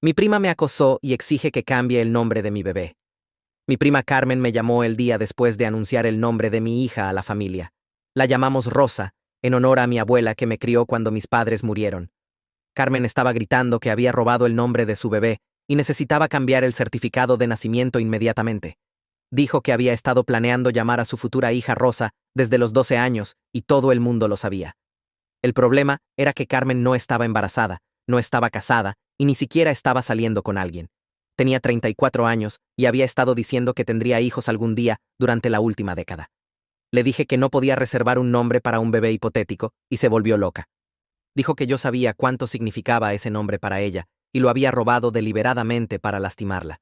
Mi prima me acosó y exige que cambie el nombre de mi bebé. Mi prima Carmen me llamó el día después de anunciar el nombre de mi hija a la familia. La llamamos Rosa, en honor a mi abuela que me crió cuando mis padres murieron. Carmen estaba gritando que había robado el nombre de su bebé y necesitaba cambiar el certificado de nacimiento inmediatamente. Dijo que había estado planeando llamar a su futura hija Rosa desde los 12 años y todo el mundo lo sabía. El problema era que Carmen no estaba embarazada, no estaba casada y ni siquiera estaba saliendo con alguien. Tenía 34 años y había estado diciendo que tendría hijos algún día durante la última década. Le dije que no podía reservar un nombre para un bebé hipotético y se volvió loca. Dijo que yo sabía cuánto significaba ese nombre para ella y lo había robado deliberadamente para lastimarla.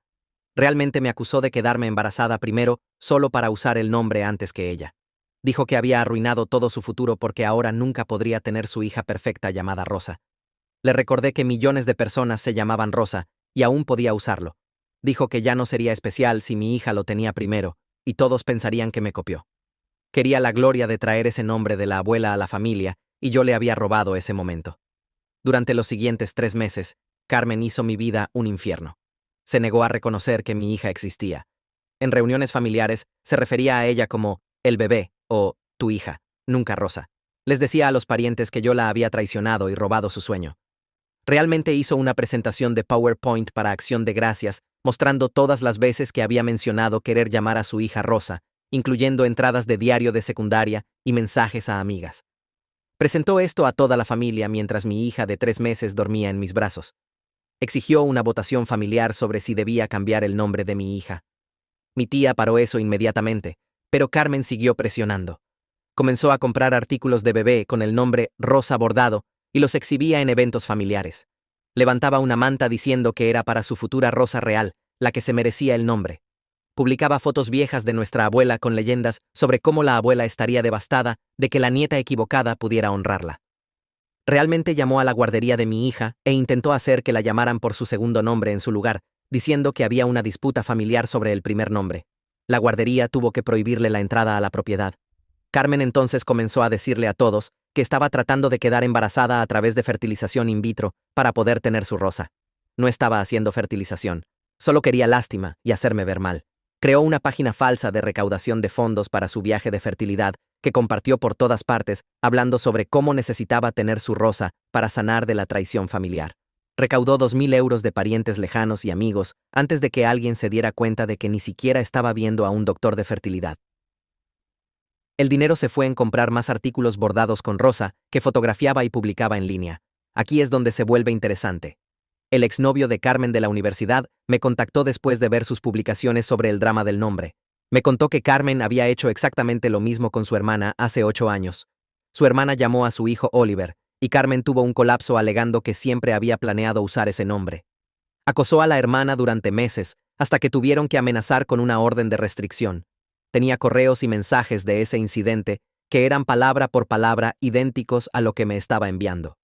Realmente me acusó de quedarme embarazada primero solo para usar el nombre antes que ella. Dijo que había arruinado todo su futuro porque ahora nunca podría tener su hija perfecta llamada Rosa. Le recordé que millones de personas se llamaban Rosa y aún podía usarlo. Dijo que ya no sería especial si mi hija lo tenía primero y todos pensarían que me copió. Quería la gloria de traer ese nombre de la abuela a la familia y yo le había robado ese momento. Durante los siguientes 3 meses, Carmen hizo mi vida un infierno. Se negó a reconocer que mi hija existía. En reuniones familiares se refería a ella como el bebé o tu hija, nunca Rosa. Les decía a los parientes que yo la había traicionado y robado su sueño. Realmente hizo una presentación de PowerPoint para Acción de Gracias, mostrando todas las veces que había mencionado querer llamar a su hija Rosa, incluyendo entradas de diario de secundaria y mensajes a amigas. Presentó esto a toda la familia mientras mi hija de 3 meses dormía en mis brazos. Exigió una votación familiar sobre si debía cambiar el nombre de mi hija. Mi tía paró eso inmediatamente, pero Carmen siguió presionando. Comenzó a comprar artículos de bebé con el nombre Rosa bordado y los exhibía en eventos familiares. Levantaba una manta diciendo que era para su futura Rosa real, la que se merecía el nombre. Publicaba fotos viejas de nuestra abuela con leyendas sobre cómo la abuela estaría devastada de que la nieta equivocada pudiera honrarla. Realmente llamó a la guardería de mi hija e intentó hacer que la llamaran por su segundo nombre en su lugar, diciendo que había una disputa familiar sobre el primer nombre. La guardería tuvo que prohibirle la entrada a la propiedad. Carmen entonces comenzó a decirle a todos que estaba tratando de quedar embarazada a través de fertilización in vitro para poder tener su Rosa. No estaba haciendo fertilización, solo quería lástima y hacerme ver mal. Creó una página falsa de recaudación de fondos para su viaje de fertilidad que compartió por todas partes, hablando sobre cómo necesitaba tener su Rosa para sanar de la traición familiar. Recaudó 2.000 euros de parientes lejanos y amigos antes de que alguien se diera cuenta de que ni siquiera estaba viendo a un doctor de fertilidad. El dinero se fue en comprar más artículos bordados con Rosa que fotografiaba y publicaba en línea. Aquí es donde se vuelve interesante. El exnovio de Carmen de la universidad me contactó después de ver sus publicaciones sobre el drama del nombre. Me contó que Carmen había hecho exactamente lo mismo con su hermana hace 8 años. Su hermana llamó a su hijo Oliver, y Carmen tuvo un colapso alegando que siempre había planeado usar ese nombre. Acosó a la hermana durante meses, hasta que tuvieron que amenazar con una orden de restricción. Tenía correos y mensajes de ese incidente que eran palabra por palabra idénticos a lo que me estaba enviando.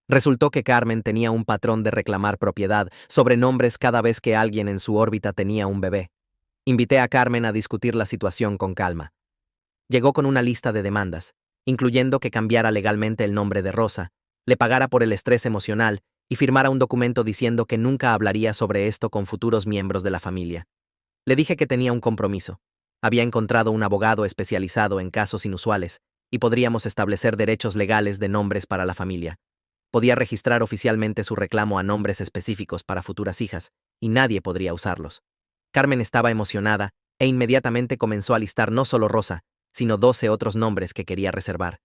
Resultó que Carmen tenía un patrón de reclamar propiedad sobre nombres cada vez que alguien en su órbita tenía un bebé. Invité a Carmen a discutir la situación con calma. Llegó con una lista de demandas, incluyendo que cambiara legalmente el nombre de Rosa, le pagara por el estrés emocional y firmara un documento diciendo que nunca hablaría sobre esto con futuros miembros de la familia. Le dije que tenía un compromiso. Había encontrado un abogado especializado en casos inusuales y podríamos establecer derechos legales de nombres para la familia. Podía registrar oficialmente su reclamo a nombres específicos para futuras hijas, y nadie podría usarlos. Carmen estaba emocionada e inmediatamente comenzó a listar no solo Rosa, sino 12 otros nombres que quería reservar.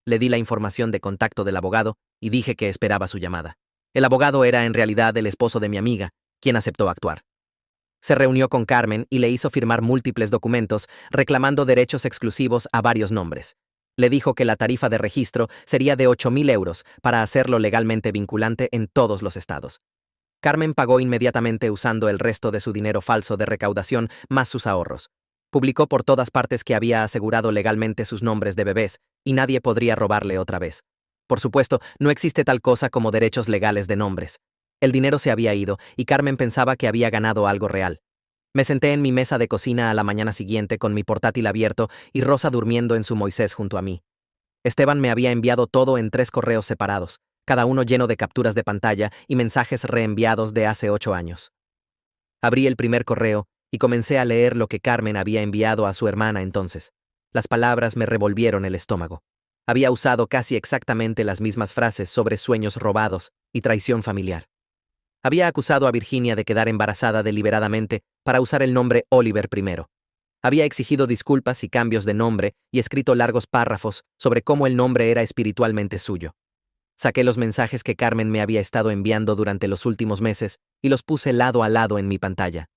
Le di la información de contacto del abogado y dije que esperaba su llamada. El abogado era en realidad el esposo de mi amiga, quien aceptó actuar. Se reunió con Carmen y le hizo firmar múltiples documentos reclamando derechos exclusivos a varios nombres. Le dijo que la tarifa de registro sería de 8.000 euros para hacerlo legalmente vinculante en todos los estados. Carmen pagó inmediatamente usando el resto de su dinero falso de recaudación más sus ahorros. Publicó por todas partes que había asegurado legalmente sus nombres de bebés y nadie podría robarle otra vez. Por supuesto, no existe tal cosa como derechos legales de nombres. El dinero se había ido y Carmen pensaba que había ganado algo real. Me senté en mi mesa de cocina a la mañana siguiente con mi portátil abierto y Rosa durmiendo en su Moisés junto a mí. Esteban me había enviado todo en 3 correos separados, cada uno lleno de capturas de pantalla y mensajes reenviados de hace 8 años. Abrí el primer correo y comencé a leer lo que Carmen había enviado a su hermana entonces. Las palabras me revolvieron el estómago. Había usado casi exactamente las mismas frases sobre sueños robados y traición familiar. Había acusado a Virginia de quedar embarazada deliberadamente para usar el nombre Oliver primero. Había exigido disculpas y cambios de nombre y escrito largos párrafos sobre cómo el nombre era espiritualmente suyo. Saqué los mensajes que Carmen me había estado enviando durante los últimos meses y los puse lado a lado en mi pantalla.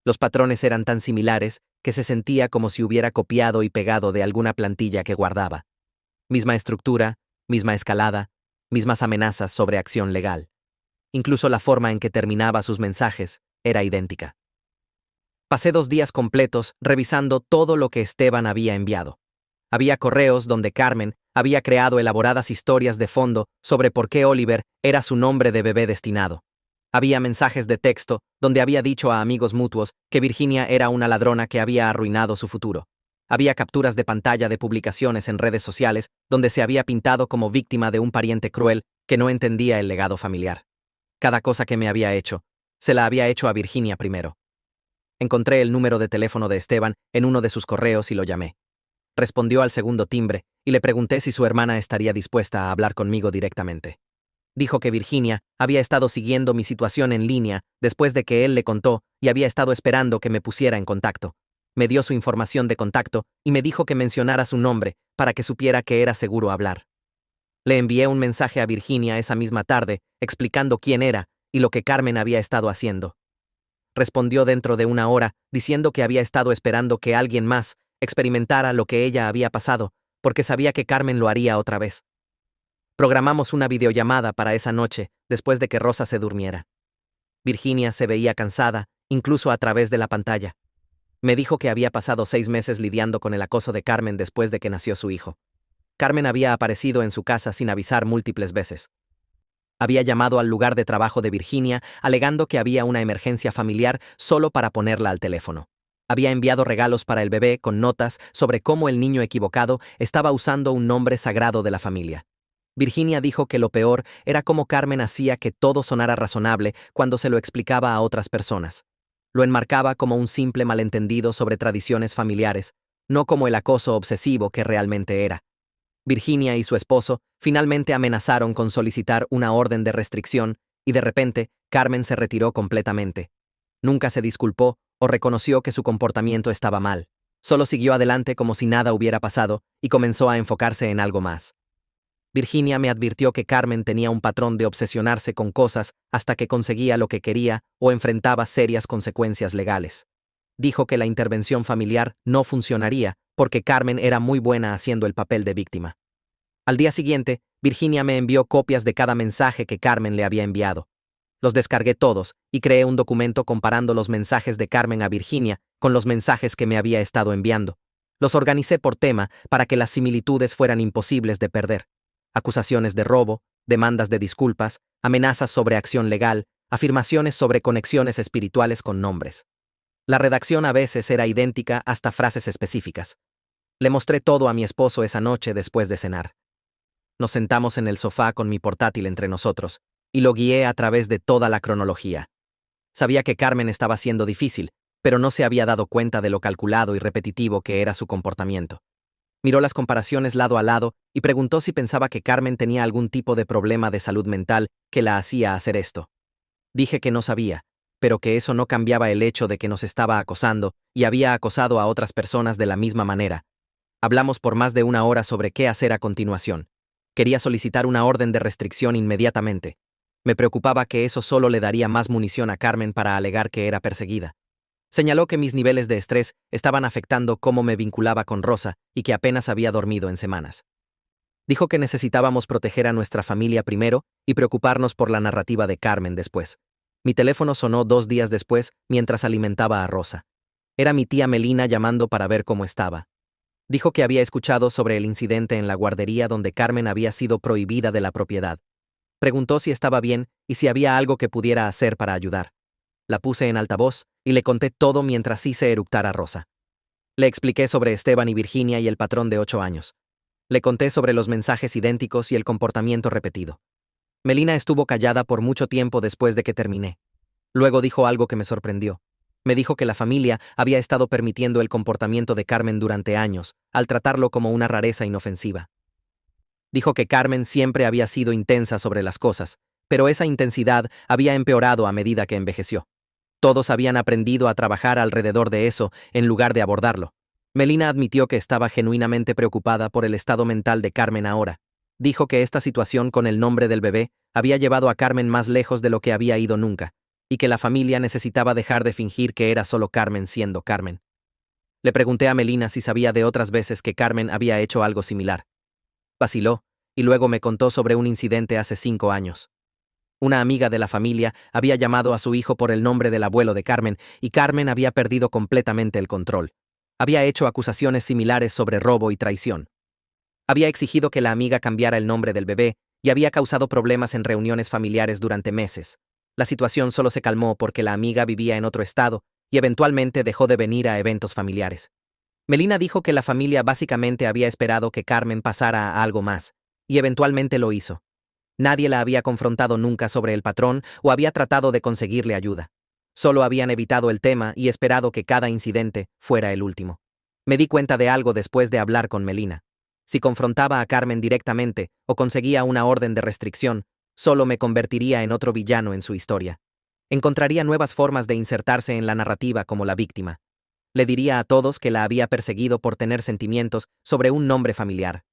Los patrones eran tan similares que se sentía como si hubiera copiado y pegado de alguna plantilla que guardaba. Misma estructura, misma escalada, mismas amenazas sobre acción legal. Incluso la forma en que terminaba sus mensajes era idéntica. Pasé 2 días completos revisando todo lo que Esteban había enviado. Había correos donde Carmen había creado elaboradas historias de fondo sobre por qué Oliver era su nombre de bebé destinado. Había mensajes de texto donde había dicho a amigos mutuos que Virginia era una ladrona que había arruinado su futuro. Había capturas de pantalla de publicaciones en redes sociales donde se había pintado como víctima de un pariente cruel que no entendía el legado familiar. Cada cosa que me había hecho, se la había hecho a Virginia primero. Encontré el número de teléfono de Esteban en uno de sus correos y lo llamé. Respondió al segundo timbre y le pregunté si su hermana estaría dispuesta a hablar conmigo directamente. Dijo que Virginia había estado siguiendo mi situación en línea después de que él le contó y había estado esperando que me pusiera en contacto. Me dio su información de contacto y me dijo que mencionara su nombre para que supiera que era seguro hablar. Le envié un mensaje a Virginia esa misma tarde explicando quién era y lo que Carmen había estado haciendo. Respondió dentro de 1 hora diciendo que había estado esperando que alguien más experimentara lo que ella había pasado, porque sabía que Carmen lo haría otra vez. Programamos una videollamada para esa noche, después de que Rosa se durmiera. Virginia se veía cansada, incluso a través de la pantalla. Me dijo que había pasado 6 meses lidiando con el acoso de Carmen después de que nació su hijo. Carmen había aparecido en su casa sin avisar múltiples veces. Había llamado al lugar de trabajo de Virginia alegando que había una emergencia familiar solo para ponerla al teléfono. Había enviado regalos para el bebé con notas sobre cómo el niño equivocado estaba usando un nombre sagrado de la familia. Virginia dijo que lo peor era cómo Carmen hacía que todo sonara razonable cuando se lo explicaba a otras personas. Lo enmarcaba como un simple malentendido sobre tradiciones familiares, no como el acoso obsesivo que realmente era. Virginia y su esposo finalmente amenazaron con solicitar una orden de restricción y de repente Carmen se retiró completamente. Nunca se disculpó o reconoció que su comportamiento estaba mal. Solo siguió adelante como si nada hubiera pasado y comenzó a enfocarse en algo más. Virginia me advirtió que Carmen tenía un patrón de obsesionarse con cosas hasta que conseguía lo que quería o enfrentaba serias consecuencias legales. Dijo que la intervención familiar no funcionaría porque Carmen era muy buena haciendo el papel de víctima. Al día siguiente, Virginia me envió copias de cada mensaje que Carmen le había enviado. Los descargué todos y creé un documento comparando los mensajes de Carmen a Virginia con los mensajes que me había estado enviando. Los organicé por tema para que las similitudes fueran imposibles de perder. Acusaciones de robo, demandas de disculpas, amenazas sobre acción legal, afirmaciones sobre conexiones espirituales con nombres. La redacción a veces era idéntica hasta frases específicas. Le mostré todo a mi esposo esa noche después de cenar. Nos sentamos en el sofá con mi portátil entre nosotros, y lo guié a través de toda la cronología. Sabía que Carmen estaba siendo difícil, pero no se había dado cuenta de lo calculado y repetitivo que era su comportamiento. Miró las comparaciones lado a lado y preguntó si pensaba que Carmen tenía algún tipo de problema de salud mental que la hacía hacer esto. Dije que no sabía, pero que eso no cambiaba el hecho de que nos estaba acosando y había acosado a otras personas de la misma manera. Hablamos por más de 1 hora sobre qué hacer a continuación. Quería solicitar una orden de restricción inmediatamente. Me preocupaba que eso solo le daría más munición a Carmen para alegar que era perseguida. Señaló que mis niveles de estrés estaban afectando cómo me vinculaba con Rosa y que apenas había dormido en semanas. Dijo que necesitábamos proteger a nuestra familia primero y preocuparnos por la narrativa de Carmen después. Mi teléfono sonó 2 días después mientras alimentaba a Rosa. Era mi tía Melina llamando para ver cómo estaba. Dijo que había escuchado sobre el incidente en la guardería donde Carmen había sido prohibida de la propiedad. Preguntó si estaba bien y si había algo que pudiera hacer para ayudar. La puse en altavoz y le conté todo mientras hice eructar a Rosa. Le expliqué sobre Esteban y Virginia y el patrón de 8 años. Le conté sobre los mensajes idénticos y el comportamiento repetido. Melina estuvo callada por mucho tiempo después de que terminé. Luego dijo algo que me sorprendió. Me dijo que la familia había estado permitiendo el comportamiento de Carmen durante años, al tratarlo como una rareza inofensiva. Dijo que Carmen siempre había sido intensa sobre las cosas, pero esa intensidad había empeorado a medida que envejeció. Todos habían aprendido a trabajar alrededor de eso en lugar de abordarlo. Melina admitió que estaba genuinamente preocupada por el estado mental de Carmen ahora. Dijo que esta situación con el nombre del bebé había llevado a Carmen más lejos de lo que había ido nunca, y que la familia necesitaba dejar de fingir que era solo Carmen siendo Carmen. Le pregunté a Melina si sabía de otras veces que Carmen había hecho algo similar. Vaciló, y luego me contó sobre un incidente hace 5 años. Una amiga de la familia había llamado a su hijo por el nombre del abuelo de Carmen, y Carmen había perdido completamente el control. Había hecho acusaciones similares sobre robo y traición. Había exigido que la amiga cambiara el nombre del bebé y había causado problemas en reuniones familiares durante meses. La situación solo se calmó porque la amiga vivía en otro estado y eventualmente dejó de venir a eventos familiares. Melina dijo que la familia básicamente había esperado que Carmen pasara a algo más, y eventualmente lo hizo. Nadie la había confrontado nunca sobre el patrón o había tratado de conseguirle ayuda. Solo habían evitado el tema y esperado que cada incidente fuera el último. Me di cuenta de algo después de hablar con Melina. Si confrontaba a Carmen directamente o conseguía una orden de restricción, solo me convertiría en otro villano en su historia. Encontraría nuevas formas de insertarse en la narrativa como la víctima. Le diría a todos que la había perseguido por tener sentimientos sobre un nombre familiar.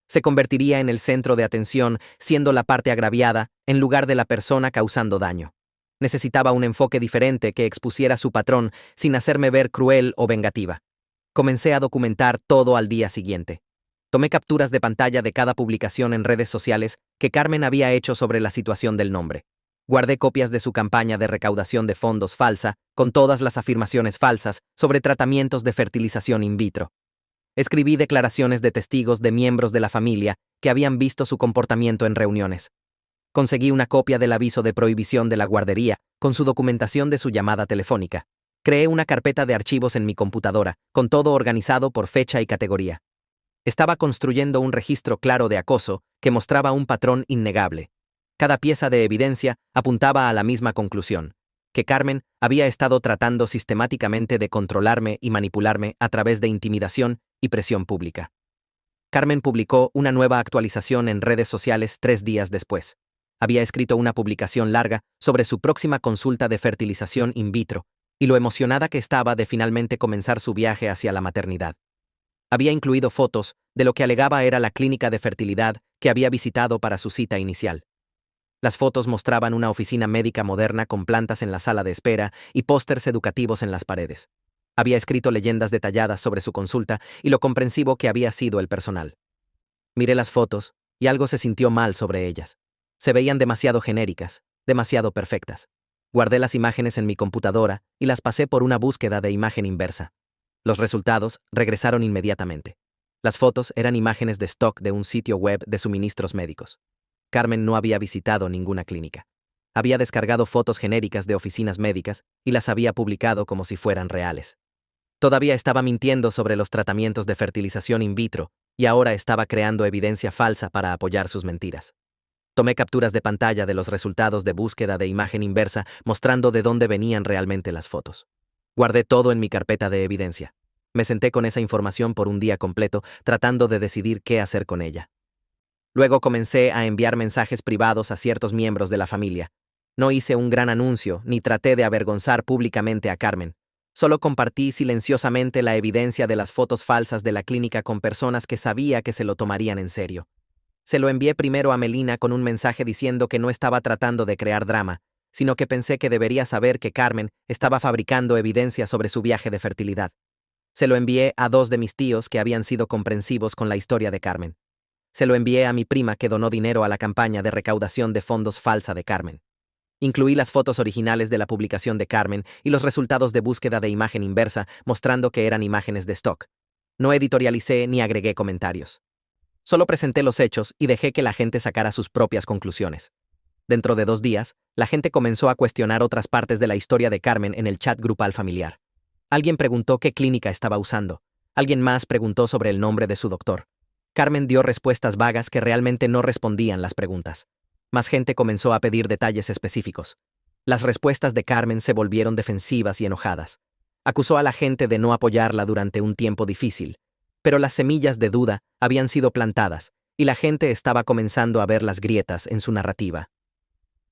Se convertiría en el centro de atención, siendo la parte agraviada, en lugar de la persona causando daño. Necesitaba un enfoque diferente que expusiera su patrón sin hacerme ver cruel o vengativa. Comencé a documentar todo al día siguiente. Tomé capturas de pantalla de cada publicación en redes sociales que Carmen había hecho sobre la situación del nombre. Guardé copias de su campaña de recaudación de fondos falsa, con todas las afirmaciones falsas sobre tratamientos de fertilización in vitro. Escribí declaraciones de testigos de miembros de la familia que habían visto su comportamiento en reuniones. Conseguí una copia del aviso de prohibición de la guardería con su documentación de su llamada telefónica. Creé una carpeta de archivos en mi computadora, con todo organizado por fecha y categoría. Estaba construyendo un registro claro de acoso que mostraba un patrón innegable. Cada pieza de evidencia apuntaba a la misma conclusión, que Carmen había estado tratando sistemáticamente de controlarme y manipularme a través de intimidación y presión pública. Carmen publicó una nueva actualización en redes sociales 3 días después. Había escrito una publicación larga sobre su próxima consulta de fertilización in vitro y lo emocionada que estaba de finalmente comenzar su viaje hacia la maternidad. Había incluido fotos de lo que alegaba era la clínica de fertilidad que había visitado para su cita inicial. Las fotos mostraban una oficina médica moderna con plantas en la sala de espera y pósters educativos en las paredes. Había escrito leyendas detalladas sobre su consulta y lo comprensivo que había sido el personal. Miré las fotos y algo se sintió mal sobre ellas. Se veían demasiado genéricas, demasiado perfectas. Guardé las imágenes en mi computadora y las pasé por una búsqueda de imagen inversa. Los resultados regresaron inmediatamente. Las fotos eran imágenes de stock de un sitio web de suministros médicos. Carmen no había visitado ninguna clínica. Había descargado fotos genéricas de oficinas médicas y las había publicado como si fueran reales. Todavía estaba mintiendo sobre los tratamientos de fertilización in vitro y ahora estaba creando evidencia falsa para apoyar sus mentiras. Tomé capturas de pantalla de los resultados de búsqueda de imagen inversa mostrando de dónde venían realmente las fotos. Guardé todo en mi carpeta de evidencia. Me senté con esa información por un día completo, tratando de decidir qué hacer con ella. Luego comencé a enviar mensajes privados a ciertos miembros de la familia. No hice un gran anuncio, ni traté de avergonzar públicamente a Carmen. Solo compartí silenciosamente la evidencia de las fotos falsas de la clínica con personas que sabía que se lo tomarían en serio. Se lo envié primero a Melina con un mensaje diciendo que no estaba tratando de crear drama, sino que pensé que debería saber que Carmen estaba fabricando evidencia sobre su viaje de fertilidad. Se lo envié a 2 de mis tíos que habían sido comprensivos con la historia de Carmen. Se lo envié a mi prima que donó dinero a la campaña de recaudación de fondos falsa de Carmen. Incluí las fotos originales de la publicación de Carmen y los resultados de búsqueda de imagen inversa mostrando que eran imágenes de stock. No editorialicé ni agregué comentarios. Solo presenté los hechos y dejé que la gente sacara sus propias conclusiones. Dentro de 2 días, la gente comenzó a cuestionar otras partes de la historia de Carmen en el chat grupal familiar. Alguien preguntó qué clínica estaba usando. Alguien más preguntó sobre el nombre de su doctor. Carmen dio respuestas vagas que realmente no respondían las preguntas. Más gente comenzó a pedir detalles específicos. Las respuestas de Carmen se volvieron defensivas y enojadas. Acusó a la gente de no apoyarla durante un tiempo difícil, pero las semillas de duda habían sido plantadas y la gente estaba comenzando a ver las grietas en su narrativa.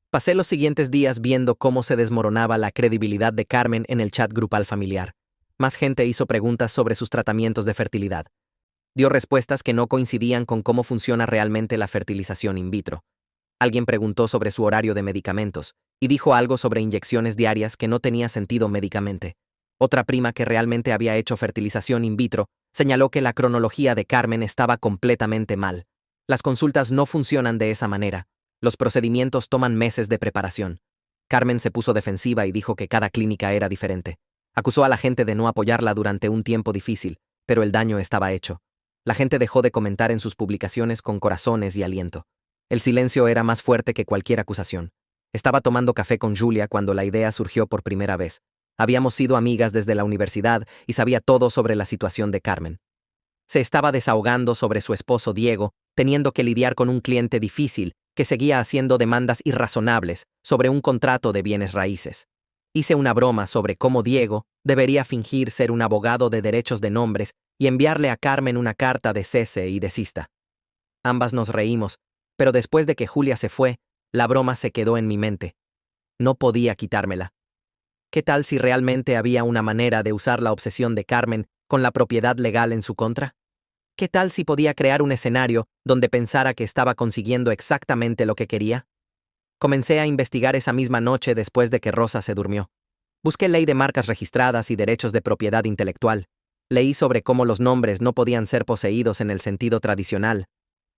Pasé los siguientes días viendo cómo se desmoronaba la credibilidad de Carmen en el chat grupal familiar. Más gente hizo preguntas sobre sus tratamientos de fertilidad. Dio respuestas que no coincidían con cómo funciona realmente la fertilización in vitro. Alguien preguntó sobre su horario de medicamentos y dijo algo sobre inyecciones diarias que no tenía sentido médicamente. Otra prima que realmente había hecho fertilización in vitro señaló que la cronología de Carmen estaba completamente mal. Las consultas no funcionan de esa manera. Los procedimientos toman meses de preparación. Carmen se puso defensiva y dijo que cada clínica era diferente. Acusó a la gente de no apoyarla durante un tiempo difícil, pero el daño estaba hecho. La gente dejó de comentar en sus publicaciones con corazones y aliento. El silencio era más fuerte que cualquier acusación. Estaba tomando café con Julia cuando la idea surgió por primera vez. Habíamos sido amigas desde la universidad y sabía todo sobre la situación de Carmen. Se estaba desahogando sobre su esposo Diego, teniendo que lidiar con un cliente difícil que seguía haciendo demandas irrazonables sobre un contrato de bienes raíces. Hice una broma sobre cómo Diego debería fingir ser un abogado de derechos de nombres y enviarle a Carmen una carta de cese y desista. Ambas nos reímos, pero después de que Julia se fue, la broma se quedó en mi mente. No podía quitármela. ¿Qué tal si realmente había una manera de usar la obsesión de Carmen con la propiedad legal en su contra? ¿Qué tal si podía crear un escenario donde pensara que estaba consiguiendo exactamente lo que quería? Comencé a investigar esa misma noche después de que Rosa se durmió. Busqué ley de marcas registradas y derechos de propiedad intelectual. Leí sobre cómo los nombres no podían ser poseídos en el sentido tradicional,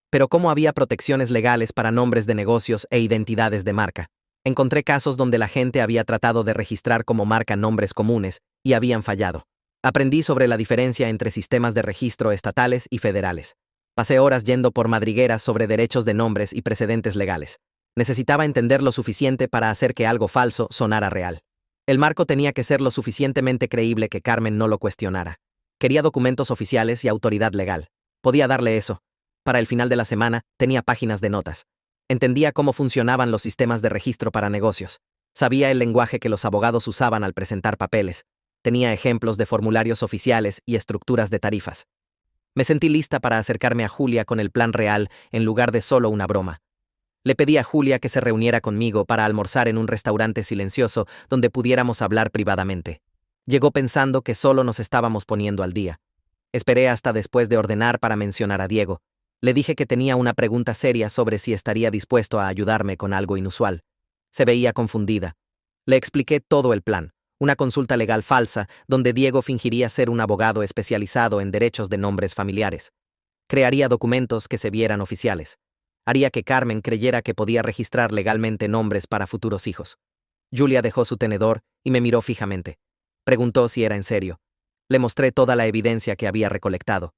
pero cómo había protecciones legales para nombres de negocios e identidades de marca. Encontré casos donde la gente había tratado de registrar como marca nombres comunes y habían fallado. Aprendí sobre la diferencia entre sistemas de registro estatales y federales. Pasé horas yendo por madrigueras sobre derechos de nombres y precedentes legales. Necesitaba entender lo suficiente para hacer que algo falso sonara real. El marco tenía que ser lo suficientemente creíble que Carmen no lo cuestionara. Quería documentos oficiales y autoridad legal. Podía darle eso. Para el final de la semana, tenía páginas de notas. Entendía cómo funcionaban los sistemas de registro para negocios. Sabía el lenguaje que los abogados usaban al presentar papeles. Tenía ejemplos de formularios oficiales y estructuras de tarifas. Me sentí lista para acercarme a Julia con el plan real en lugar de solo una broma. Le pedí a Julia que se reuniera conmigo para almorzar en un restaurante silencioso donde pudiéramos hablar privadamente. Llegó pensando que solo nos estábamos poniendo al día. Esperé hasta después de ordenar para mencionar a Diego. Le dije que tenía una pregunta seria sobre si estaría dispuesto a ayudarme con algo inusual. Se veía confundida. Le expliqué todo el plan. Una consulta legal falsa, donde Diego fingiría ser un abogado especializado en derechos de nombres familiares. Crearía documentos que se vieran oficiales. Haría que Carmen creyera que podía registrar legalmente nombres para futuros hijos. Julia dejó su tenedor y me miró fijamente. Preguntó si era en serio. Le mostré toda la evidencia que había recolectado.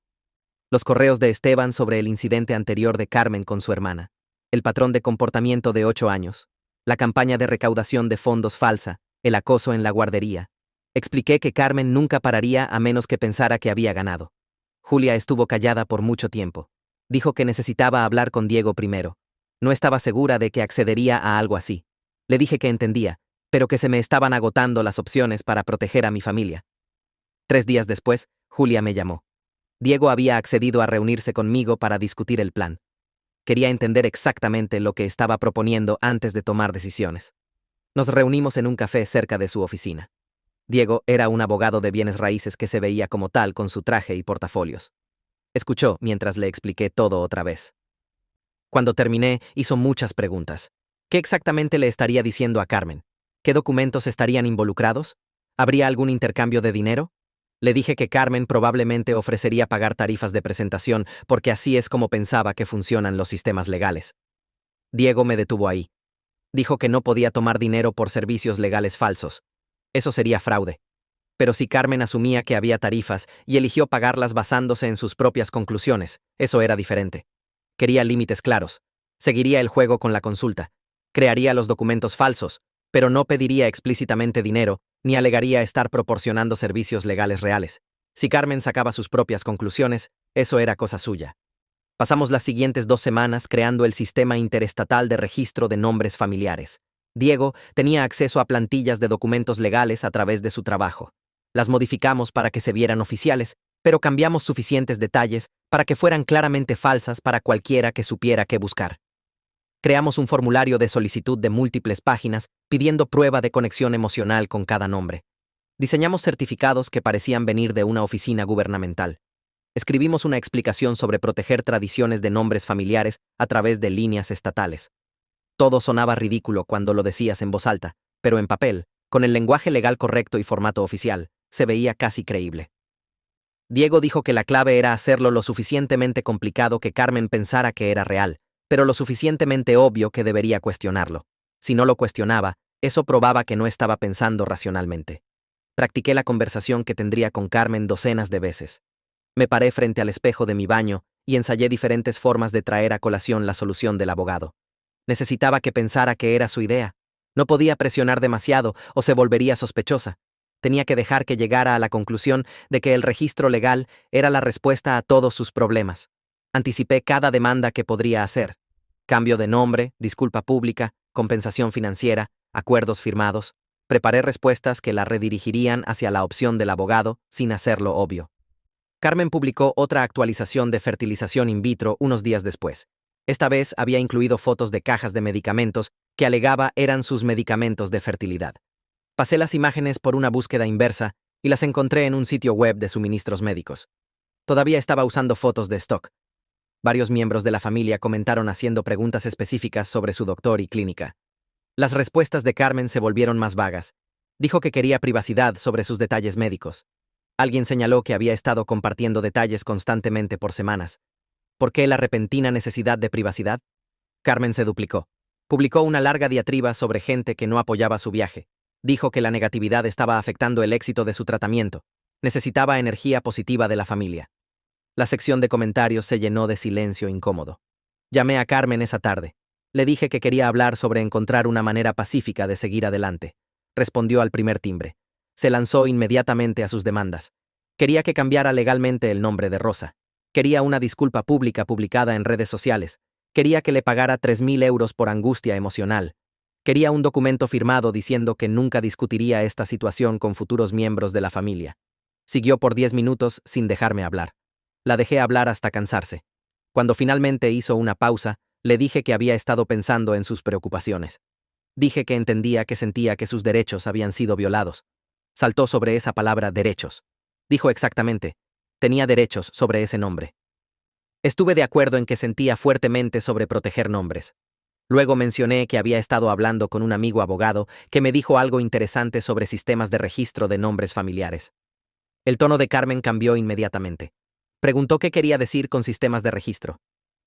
Los correos de Esteban sobre el incidente anterior de Carmen con su hermana. El patrón de comportamiento de 8 años. La campaña de recaudación de fondos falsa. El acoso en la guardería. Expliqué que Carmen nunca pararía a menos que pensara que había ganado. Julia estuvo callada por mucho tiempo. Dijo que necesitaba hablar con Diego primero. No estaba segura de que accedería a algo así. Le dije que entendía, pero que se me estaban agotando las opciones para proteger a mi familia. 3 días después, Julia me llamó. Diego había accedido a reunirse conmigo para discutir el plan. Quería entender exactamente lo que estaba proponiendo antes de tomar decisiones. Nos reunimos en un café cerca de su oficina. Diego era un abogado de bienes raíces que se veía como tal con su traje y portafolios. Escuchó mientras le expliqué todo otra vez. Cuando terminé, hizo muchas preguntas. ¿Qué exactamente le estaría diciendo a Carmen? ¿Qué documentos estarían involucrados? ¿Habría algún intercambio de dinero? Le dije que Carmen probablemente ofrecería pagar tarifas de presentación porque así es como pensaba que funcionan los sistemas legales. Diego me detuvo ahí. Dijo que no podía tomar dinero por servicios legales falsos. Eso sería fraude. Pero si Carmen asumía que había tarifas y eligió pagarlas basándose en sus propias conclusiones, eso era diferente. Quería límites claros. Seguiría el juego con la consulta. Crearía los documentos falsos, pero no pediría explícitamente dinero, ni alegaría estar proporcionando servicios legales reales. Si Carmen sacaba sus propias conclusiones, eso era cosa suya. Pasamos las siguientes 2 semanas creando el sistema interestatal de registro de nombres familiares. Diego tenía acceso a plantillas de documentos legales a través de su trabajo. Las modificamos para que se vieran oficiales, pero cambiamos suficientes detalles para que fueran claramente falsas para cualquiera que supiera qué buscar. Creamos un formulario de solicitud de múltiples páginas pidiendo prueba de conexión emocional con cada nombre. Diseñamos certificados que parecían venir de una oficina gubernamental. Escribimos una explicación sobre proteger tradiciones de nombres familiares a través de líneas estatales. Todo sonaba ridículo cuando lo decías en voz alta, pero en papel, con el lenguaje legal correcto y formato oficial, se veía casi creíble. Diego dijo que la clave era hacerlo lo suficientemente complicado que Carmen pensara que era real, pero lo suficientemente obvio que debería cuestionarlo. Si no lo cuestionaba, eso probaba que no estaba pensando racionalmente. Practiqué la conversación que tendría con Carmen docenas de veces. Me paré frente al espejo de mi baño y ensayé diferentes formas de traer a colación la solución del abogado. Necesitaba que pensara que era su idea. No podía presionar demasiado o se volvería sospechosa. Tenía que dejar que llegara a la conclusión de que el registro legal era la respuesta a todos sus problemas. Anticipé cada demanda que podría hacer. Cambio de nombre, disculpa pública, compensación financiera, acuerdos firmados. Preparé respuestas que la redirigirían hacia la opción del abogado sin hacerlo obvio. Carmen publicó otra actualización de fertilización in vitro unos días después. Esta vez había incluido fotos de cajas de medicamentos que alegaba eran sus medicamentos de fertilidad. Pasé las imágenes por una búsqueda inversa y las encontré en un sitio web de suministros médicos. Todavía estaba usando fotos de stock. Varios miembros de la familia comentaron haciendo preguntas específicas sobre su doctor y clínica. Las respuestas de Carmen se volvieron más vagas. Dijo que quería privacidad sobre sus detalles médicos. Alguien señaló que había estado compartiendo detalles constantemente por semanas. ¿Por qué la repentina necesidad de privacidad? Carmen se duplicó. Publicó una larga diatriba sobre gente que no apoyaba su viaje. Dijo que la negatividad estaba afectando el éxito de su tratamiento. Necesitaba energía positiva de la familia. La sección de comentarios se llenó de silencio incómodo. Llamé a Carmen esa tarde. Le dije que quería hablar sobre encontrar una manera pacífica de seguir adelante. Respondió al primer timbre. Se lanzó inmediatamente a sus demandas. Quería que cambiara legalmente el nombre de Rosa. Quería una disculpa pública publicada en redes sociales. Quería que le pagara 3.000 euros por angustia emocional. Quería un documento firmado diciendo que nunca discutiría esta situación con futuros miembros de la familia. Siguió por 10 minutos sin dejarme hablar. La dejé hablar hasta cansarse. Cuando finalmente hizo una pausa, le dije que había estado pensando en sus preocupaciones. Dije que entendía que sentía que sus derechos habían sido violados. Saltó sobre esa palabra derechos. Dijo exactamente, tenía derechos sobre ese nombre. Estuve de acuerdo en que sentía fuertemente sobre proteger nombres. Luego mencioné que había estado hablando con un amigo abogado que me dijo algo interesante sobre sistemas de registro de nombres familiares. El tono de Carmen cambió inmediatamente. Preguntó qué quería decir con sistemas de registro.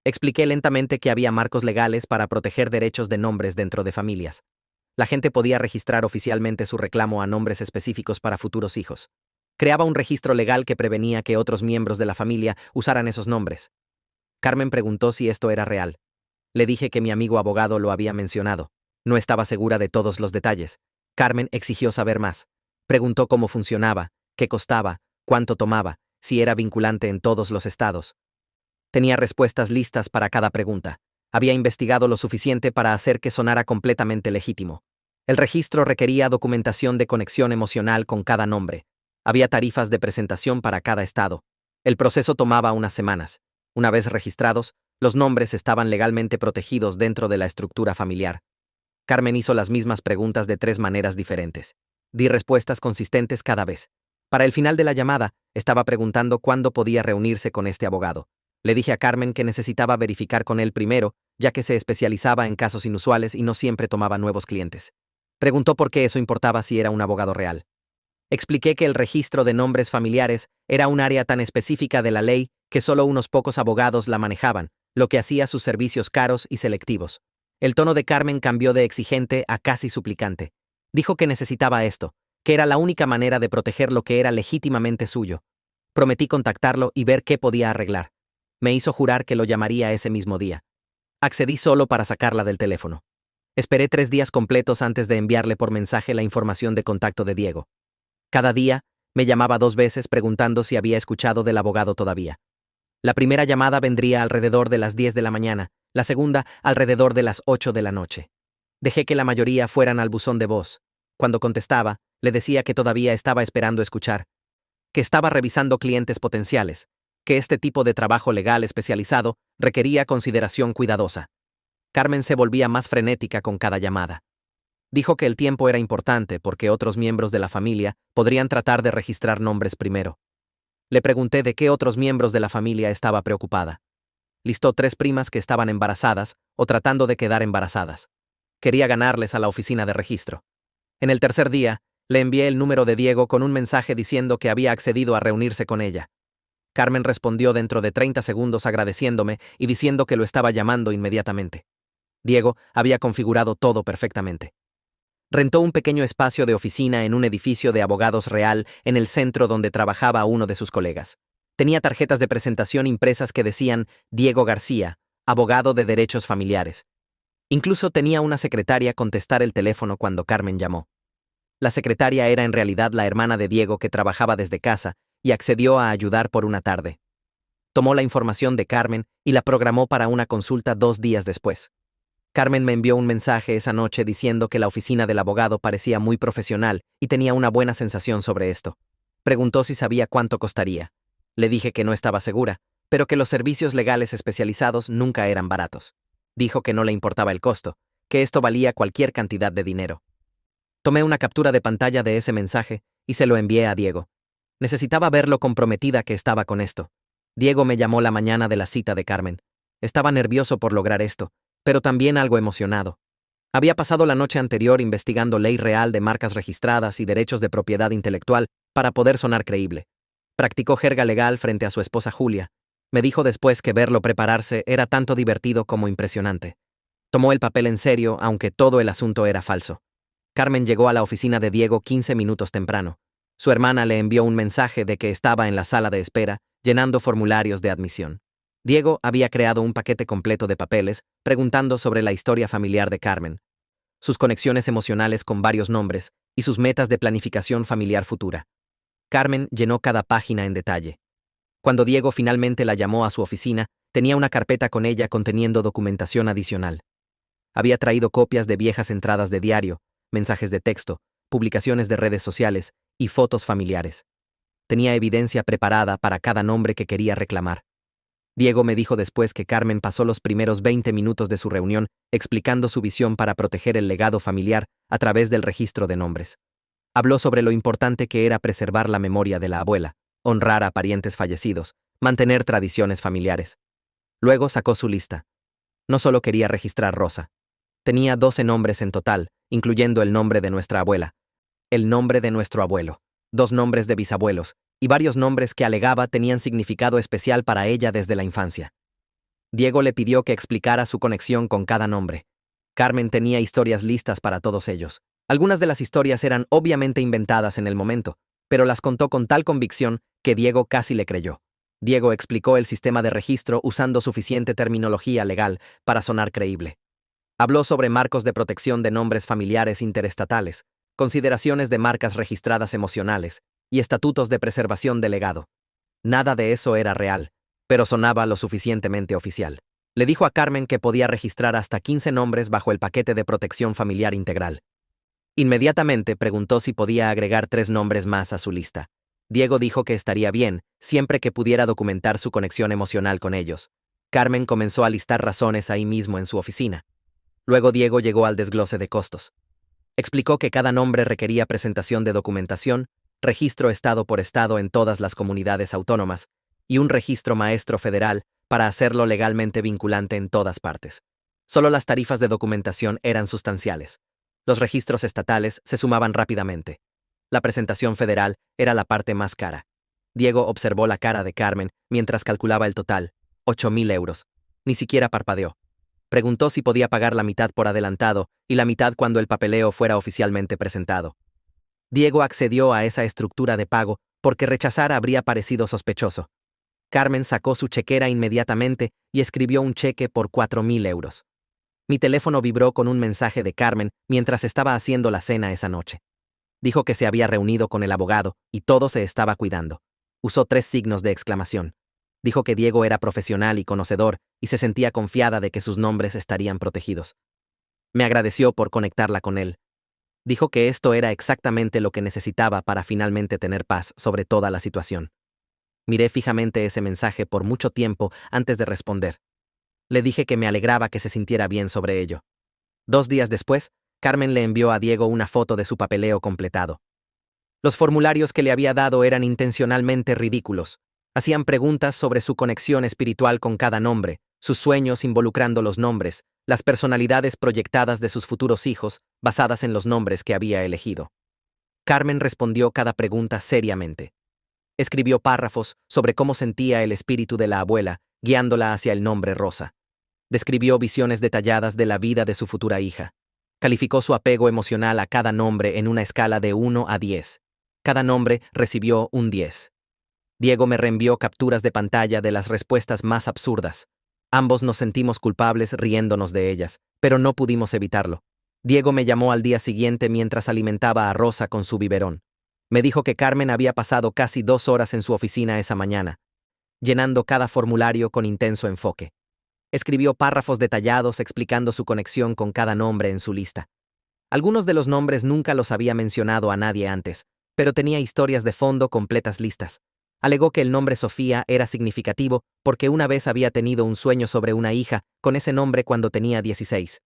Expliqué lentamente que había marcos legales para proteger derechos de nombres dentro de familias. La gente podía registrar oficialmente su reclamo a nombres específicos para futuros hijos. Creaba un registro legal que prevenía que otros miembros de la familia usaran esos nombres. Carmen preguntó si esto era real. Le dije que mi amigo abogado lo había mencionado. No estaba segura de todos los detalles. Carmen exigió saber más. Preguntó cómo funcionaba, qué costaba, cuánto tomaba, si era vinculante en todos los estados. Tenía respuestas listas para cada pregunta. Había investigado lo suficiente para hacer que sonara completamente legítimo. El registro requería documentación de conexión emocional con cada nombre. Había tarifas de presentación para cada estado. El proceso tomaba unas semanas. Una vez registrados, los nombres estaban legalmente protegidos dentro de la estructura familiar. Carmen hizo las mismas preguntas de 3 maneras diferentes. Di respuestas consistentes cada vez. Para el final de la llamada, estaba preguntando cuándo podía reunirse con este abogado. Le dije a Carmen que necesitaba verificar con él primero, ya que se especializaba en casos inusuales y no siempre tomaba nuevos clientes. Preguntó por qué eso importaba si era un abogado real. Expliqué que el registro de nombres familiares era un área tan específica de la ley que solo unos pocos abogados la manejaban, lo que hacía sus servicios caros y selectivos. El tono de Carmen cambió de exigente a casi suplicante. Dijo que necesitaba esto, que era la única manera de proteger lo que era legítimamente suyo. Prometí contactarlo y ver qué podía arreglar. Me hizo jurar que lo llamaría ese mismo día. Accedí solo para sacarla del teléfono. Esperé 3 días completos antes de enviarle por mensaje la información de contacto de Diego. Cada día, me llamaba 2 veces preguntando si había escuchado del abogado todavía. La primera llamada vendría alrededor de las 10 de la mañana, la segunda alrededor de las 8 de la noche. Dejé que la mayoría fueran al buzón de voz. Cuando contestaba, le decía que todavía estaba esperando escuchar, que estaba revisando clientes potenciales, que este tipo de trabajo legal especializado requería consideración cuidadosa. Carmen se volvía más frenética con cada llamada. Dijo que el tiempo era importante porque otros miembros de la familia podrían tratar de registrar nombres primero. Le pregunté de qué otros miembros de la familia estaba preocupada. Listó 3 primas que estaban embarazadas o tratando de quedar embarazadas. Quería ganarles a la oficina de registro. En el tercer día, le envié el número de Diego con un mensaje diciendo que había accedido a reunirse con ella. Carmen respondió dentro de 30 segundos agradeciéndome y diciendo que lo estaba llamando inmediatamente. Diego había configurado todo perfectamente. Rentó un pequeño espacio de oficina en un edificio de abogados real en el centro donde trabajaba uno de sus colegas. Tenía tarjetas de presentación impresas que decían Diego García, abogado de derechos familiares. Incluso tenía una secretaria contestar el teléfono cuando Carmen llamó. La secretaria era en realidad la hermana de Diego que trabajaba desde casa y accedió a ayudar por una tarde. Tomó la información de Carmen y la programó para una consulta 2 días después. Carmen me envió un mensaje esa noche diciendo que la oficina del abogado parecía muy profesional y tenía una buena sensación sobre esto. Preguntó si sabía cuánto costaría. Le dije que no estaba segura, pero que los servicios legales especializados nunca eran baratos. Dijo que no le importaba el costo, que esto valía cualquier cantidad de dinero. Tomé una captura de pantalla de ese mensaje y se lo envié a Diego. Necesitaba ver lo comprometida que estaba con esto. Diego me llamó la mañana de la cita de Carmen. Estaba nervioso por lograr esto, pero también algo emocionado. Había pasado la noche anterior investigando ley real de marcas registradas y derechos de propiedad intelectual para poder sonar creíble. Practicó jerga legal frente a su esposa Julia. Me dijo después que verlo prepararse era tanto divertido como impresionante. Tomó el papel en serio, aunque todo el asunto era falso. Carmen llegó a la oficina de Diego 15 minutos temprano. Su hermana le envió un mensaje de que estaba en la sala de espera, llenando formularios de admisión. Diego había creado un paquete completo de papeles, preguntando sobre la historia familiar de Carmen, sus conexiones emocionales con varios nombres y sus metas de planificación familiar futura. Carmen llenó cada página en detalle. Cuando Diego finalmente la llamó a su oficina, tenía una carpeta con ella conteniendo documentación adicional. Había traído copias de viejas entradas de diario, mensajes de texto, publicaciones de redes sociales y fotos familiares. Tenía evidencia preparada para cada nombre que quería reclamar. Diego me dijo después que Carmen pasó los primeros 20 minutos de su reunión explicando su visión para proteger el legado familiar a través del registro de nombres. Habló sobre lo importante que era preservar la memoria de la abuela, honrar a parientes fallecidos, mantener tradiciones familiares. Luego sacó su lista. No solo quería registrar Rosa. Tenía 12 nombres en total, incluyendo el nombre de nuestra abuela, el nombre de nuestro abuelo, 2 nombres de bisabuelos, y varios nombres que alegaba tenían significado especial para ella desde la infancia. Diego le pidió que explicara su conexión con cada nombre. Carmen tenía historias listas para todos ellos. Algunas de las historias eran obviamente inventadas en el momento, pero las contó con tal convicción que Diego casi le creyó. Diego explicó el sistema de registro usando suficiente terminología legal para sonar creíble. Habló sobre marcos de protección de nombres familiares interestatales, consideraciones de marcas registradas emocionales y estatutos de preservación de legado. Nada de eso era real, pero sonaba lo suficientemente oficial. Le dijo a Carmen que podía registrar hasta 15 nombres bajo el paquete de protección familiar integral. Inmediatamente preguntó si podía agregar 3 nombres más a su lista. Diego dijo que estaría bien, siempre que pudiera documentar su conexión emocional con ellos. Carmen comenzó a listar razones ahí mismo en su oficina. Luego Diego llegó al desglose de costos. Explicó que cada nombre requería presentación de documentación, registro estado por estado en todas las comunidades autónomas, y un registro maestro federal para hacerlo legalmente vinculante en todas partes. Solo las tarifas de documentación eran sustanciales. Los registros estatales se sumaban rápidamente. La presentación federal era la parte más cara. Diego observó la cara de Carmen mientras calculaba el total, 8.000 euros. Ni siquiera parpadeó. Preguntó si podía pagar la mitad por adelantado y la mitad cuando el papeleo fuera oficialmente presentado. Diego accedió a esa estructura de pago porque rechazar habría parecido sospechoso. Carmen sacó su chequera inmediatamente y escribió un cheque por 4.000 euros. Mi teléfono vibró con un mensaje de Carmen mientras estaba haciendo la cena esa noche. Dijo que se había reunido con el abogado y todo se estaba cuidando. Usó 3 signos de exclamación. Dijo que Diego era profesional y conocedor y se sentía confiada de que sus nombres estarían protegidos. Me agradeció por conectarla con él. Dijo que esto era exactamente lo que necesitaba para finalmente tener paz sobre toda la situación. Miré fijamente ese mensaje por mucho tiempo antes de responder. Le dije que me alegraba que se sintiera bien sobre ello. 2 días después, Carmen le envió a Diego una foto de su papeleo completado. Los formularios que le había dado eran intencionalmente ridículos. Hacían preguntas sobre su conexión espiritual con cada nombre, sus sueños involucrando los nombres, las personalidades proyectadas de sus futuros hijos, basadas en los nombres que había elegido. Carmen respondió cada pregunta seriamente. Escribió párrafos sobre cómo sentía el espíritu de la abuela, guiándola hacia el nombre Rosa. Describió visiones detalladas de la vida de su futura hija. Calificó su apego emocional a cada nombre en una escala de 1 a 10. Cada nombre recibió un 10. Diego me reenvió capturas de pantalla de las respuestas más absurdas. Ambos nos sentimos culpables riéndonos de ellas, pero no pudimos evitarlo. Diego me llamó al día siguiente mientras alimentaba a Rosa con su biberón. Me dijo que Carmen había pasado casi 2 horas en su oficina esa mañana, llenando cada formulario con intenso enfoque. Escribió párrafos detallados explicando su conexión con cada nombre en su lista. Algunos de los nombres nunca los había mencionado a nadie antes, pero tenía historias de fondo completas listas. Alegó que el nombre Sofía era significativo porque una vez había tenido un sueño sobre una hija con ese nombre cuando tenía 16.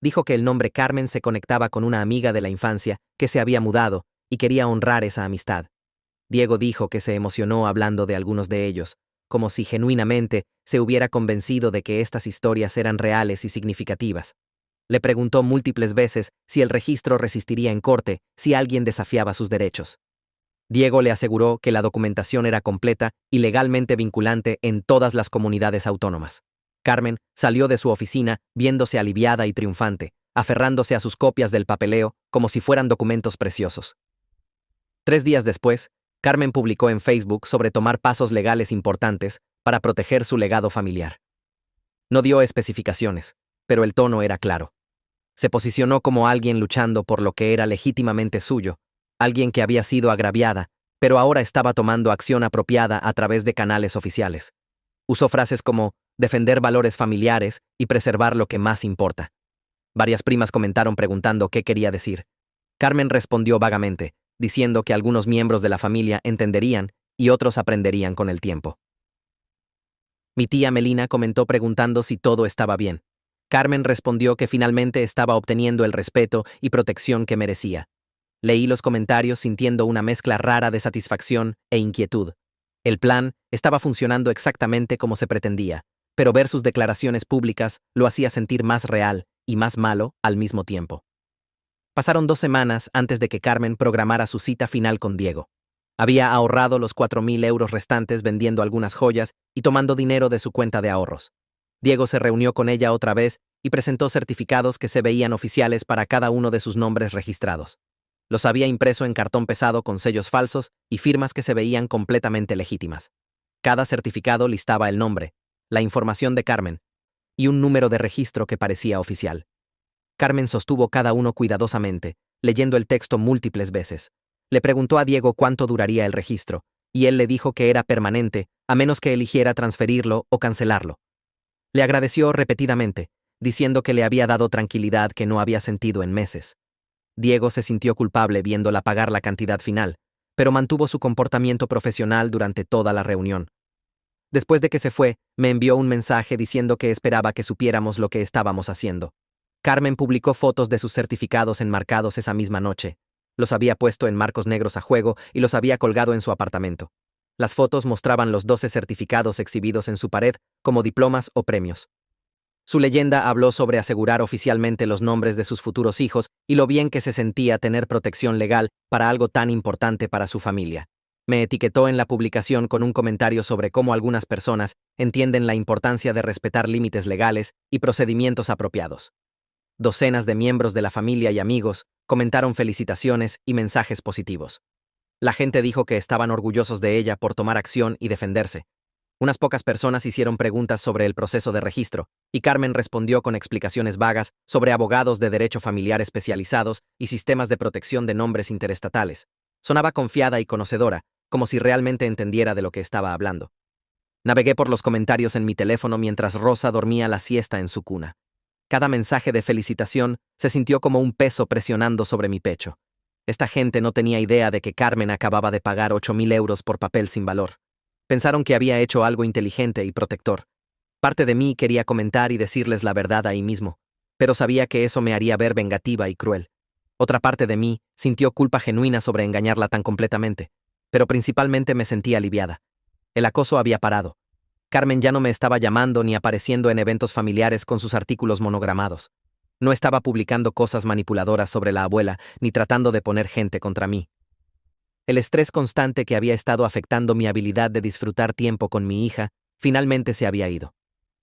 Dijo que el nombre Carmen se conectaba con una amiga de la infancia que se había mudado y quería honrar esa amistad. Diego dijo que se emocionó hablando de algunos de ellos, como si genuinamente se hubiera convencido de que estas historias eran reales y significativas. Le preguntó múltiples veces si el registro resistiría en corte si alguien desafiaba sus derechos. Diego le aseguró que la documentación era completa y legalmente vinculante en todas las comunidades autónomas. Carmen salió de su oficina viéndose aliviada y triunfante, aferrándose a sus copias del papeleo como si fueran documentos preciosos. 3 días después, Carmen publicó en Facebook sobre tomar pasos legales importantes para proteger su legado familiar. No dio especificaciones, pero el tono era claro. Se posicionó como alguien luchando por lo que era legítimamente suyo, alguien que había sido agraviada, pero ahora estaba tomando acción apropiada a través de canales oficiales. Usó frases como defender valores familiares y preservar lo que más importa. Varias primas comentaron preguntando qué quería decir. Carmen respondió vagamente, diciendo que algunos miembros de la familia entenderían y otros aprenderían con el tiempo. Mi tía Melina comentó preguntando si todo estaba bien. Carmen respondió que finalmente estaba obteniendo el respeto y protección que merecía. Leí los comentarios sintiendo una mezcla rara de satisfacción e inquietud. El plan estaba funcionando exactamente como se pretendía, pero ver sus declaraciones públicas lo hacía sentir más real y más malo al mismo tiempo. Pasaron 2 semanas antes de que Carmen programara su cita final con Diego. Había ahorrado los 4.000 euros restantes vendiendo algunas joyas y tomando dinero de su cuenta de ahorros. Diego se reunió con ella otra vez y presentó certificados que se veían oficiales para cada uno de sus nombres registrados. Los había impreso en cartón pesado con sellos falsos y firmas que se veían completamente legítimas. Cada certificado listaba el nombre, la información de Carmen y un número de registro que parecía oficial. Carmen sostuvo cada uno cuidadosamente, leyendo el texto múltiples veces. Le preguntó a Diego cuánto duraría el registro, y él le dijo que era permanente, a menos que eligiera transferirlo o cancelarlo. Le agradeció repetidamente, diciendo que le había dado tranquilidad que no había sentido en meses. Diego se sintió culpable viéndola pagar la cantidad final, pero mantuvo su comportamiento profesional durante toda la reunión. Después de que se fue, me envió un mensaje diciendo que esperaba que supiéramos lo que estábamos haciendo. Carmen publicó fotos de sus certificados enmarcados esa misma noche. Los había puesto en marcos negros a juego y los había colgado en su apartamento. Las fotos mostraban los 12 certificados exhibidos en su pared como diplomas o premios. Su leyenda habló sobre asegurar oficialmente los nombres de sus futuros hijos y lo bien que se sentía tener protección legal para algo tan importante para su familia. Me etiquetó en la publicación con un comentario sobre cómo algunas personas entienden la importancia de respetar límites legales y procedimientos apropiados. Docenas de miembros de la familia y amigos comentaron felicitaciones y mensajes positivos. La gente dijo que estaban orgullosos de ella por tomar acción y defenderse. Unas pocas personas hicieron preguntas sobre el proceso de registro, y Carmen respondió con explicaciones vagas sobre abogados de derecho familiar especializados y sistemas de protección de nombres interestatales. Sonaba confiada y conocedora, como si realmente entendiera de lo que estaba hablando. Navegué por los comentarios en mi teléfono mientras Rosa dormía la siesta en su cuna. Cada mensaje de felicitación se sintió como un peso presionando sobre mi pecho. Esta gente no tenía idea de que Carmen acababa de pagar 8.000 euros por papel sin valor. Pensaron que había hecho algo inteligente y protector. Parte de mí quería comentar y decirles la verdad ahí mismo, pero sabía que eso me haría ver vengativa y cruel. Otra parte de mí sintió culpa genuina sobre engañarla tan completamente, pero principalmente me sentí aliviada. El acoso había parado. Carmen ya no me estaba llamando ni apareciendo en eventos familiares con sus artículos monogramados. No estaba publicando cosas manipuladoras sobre la abuela ni tratando de poner gente contra mí. El estrés constante que había estado afectando mi habilidad de disfrutar tiempo con mi hija finalmente se había ido.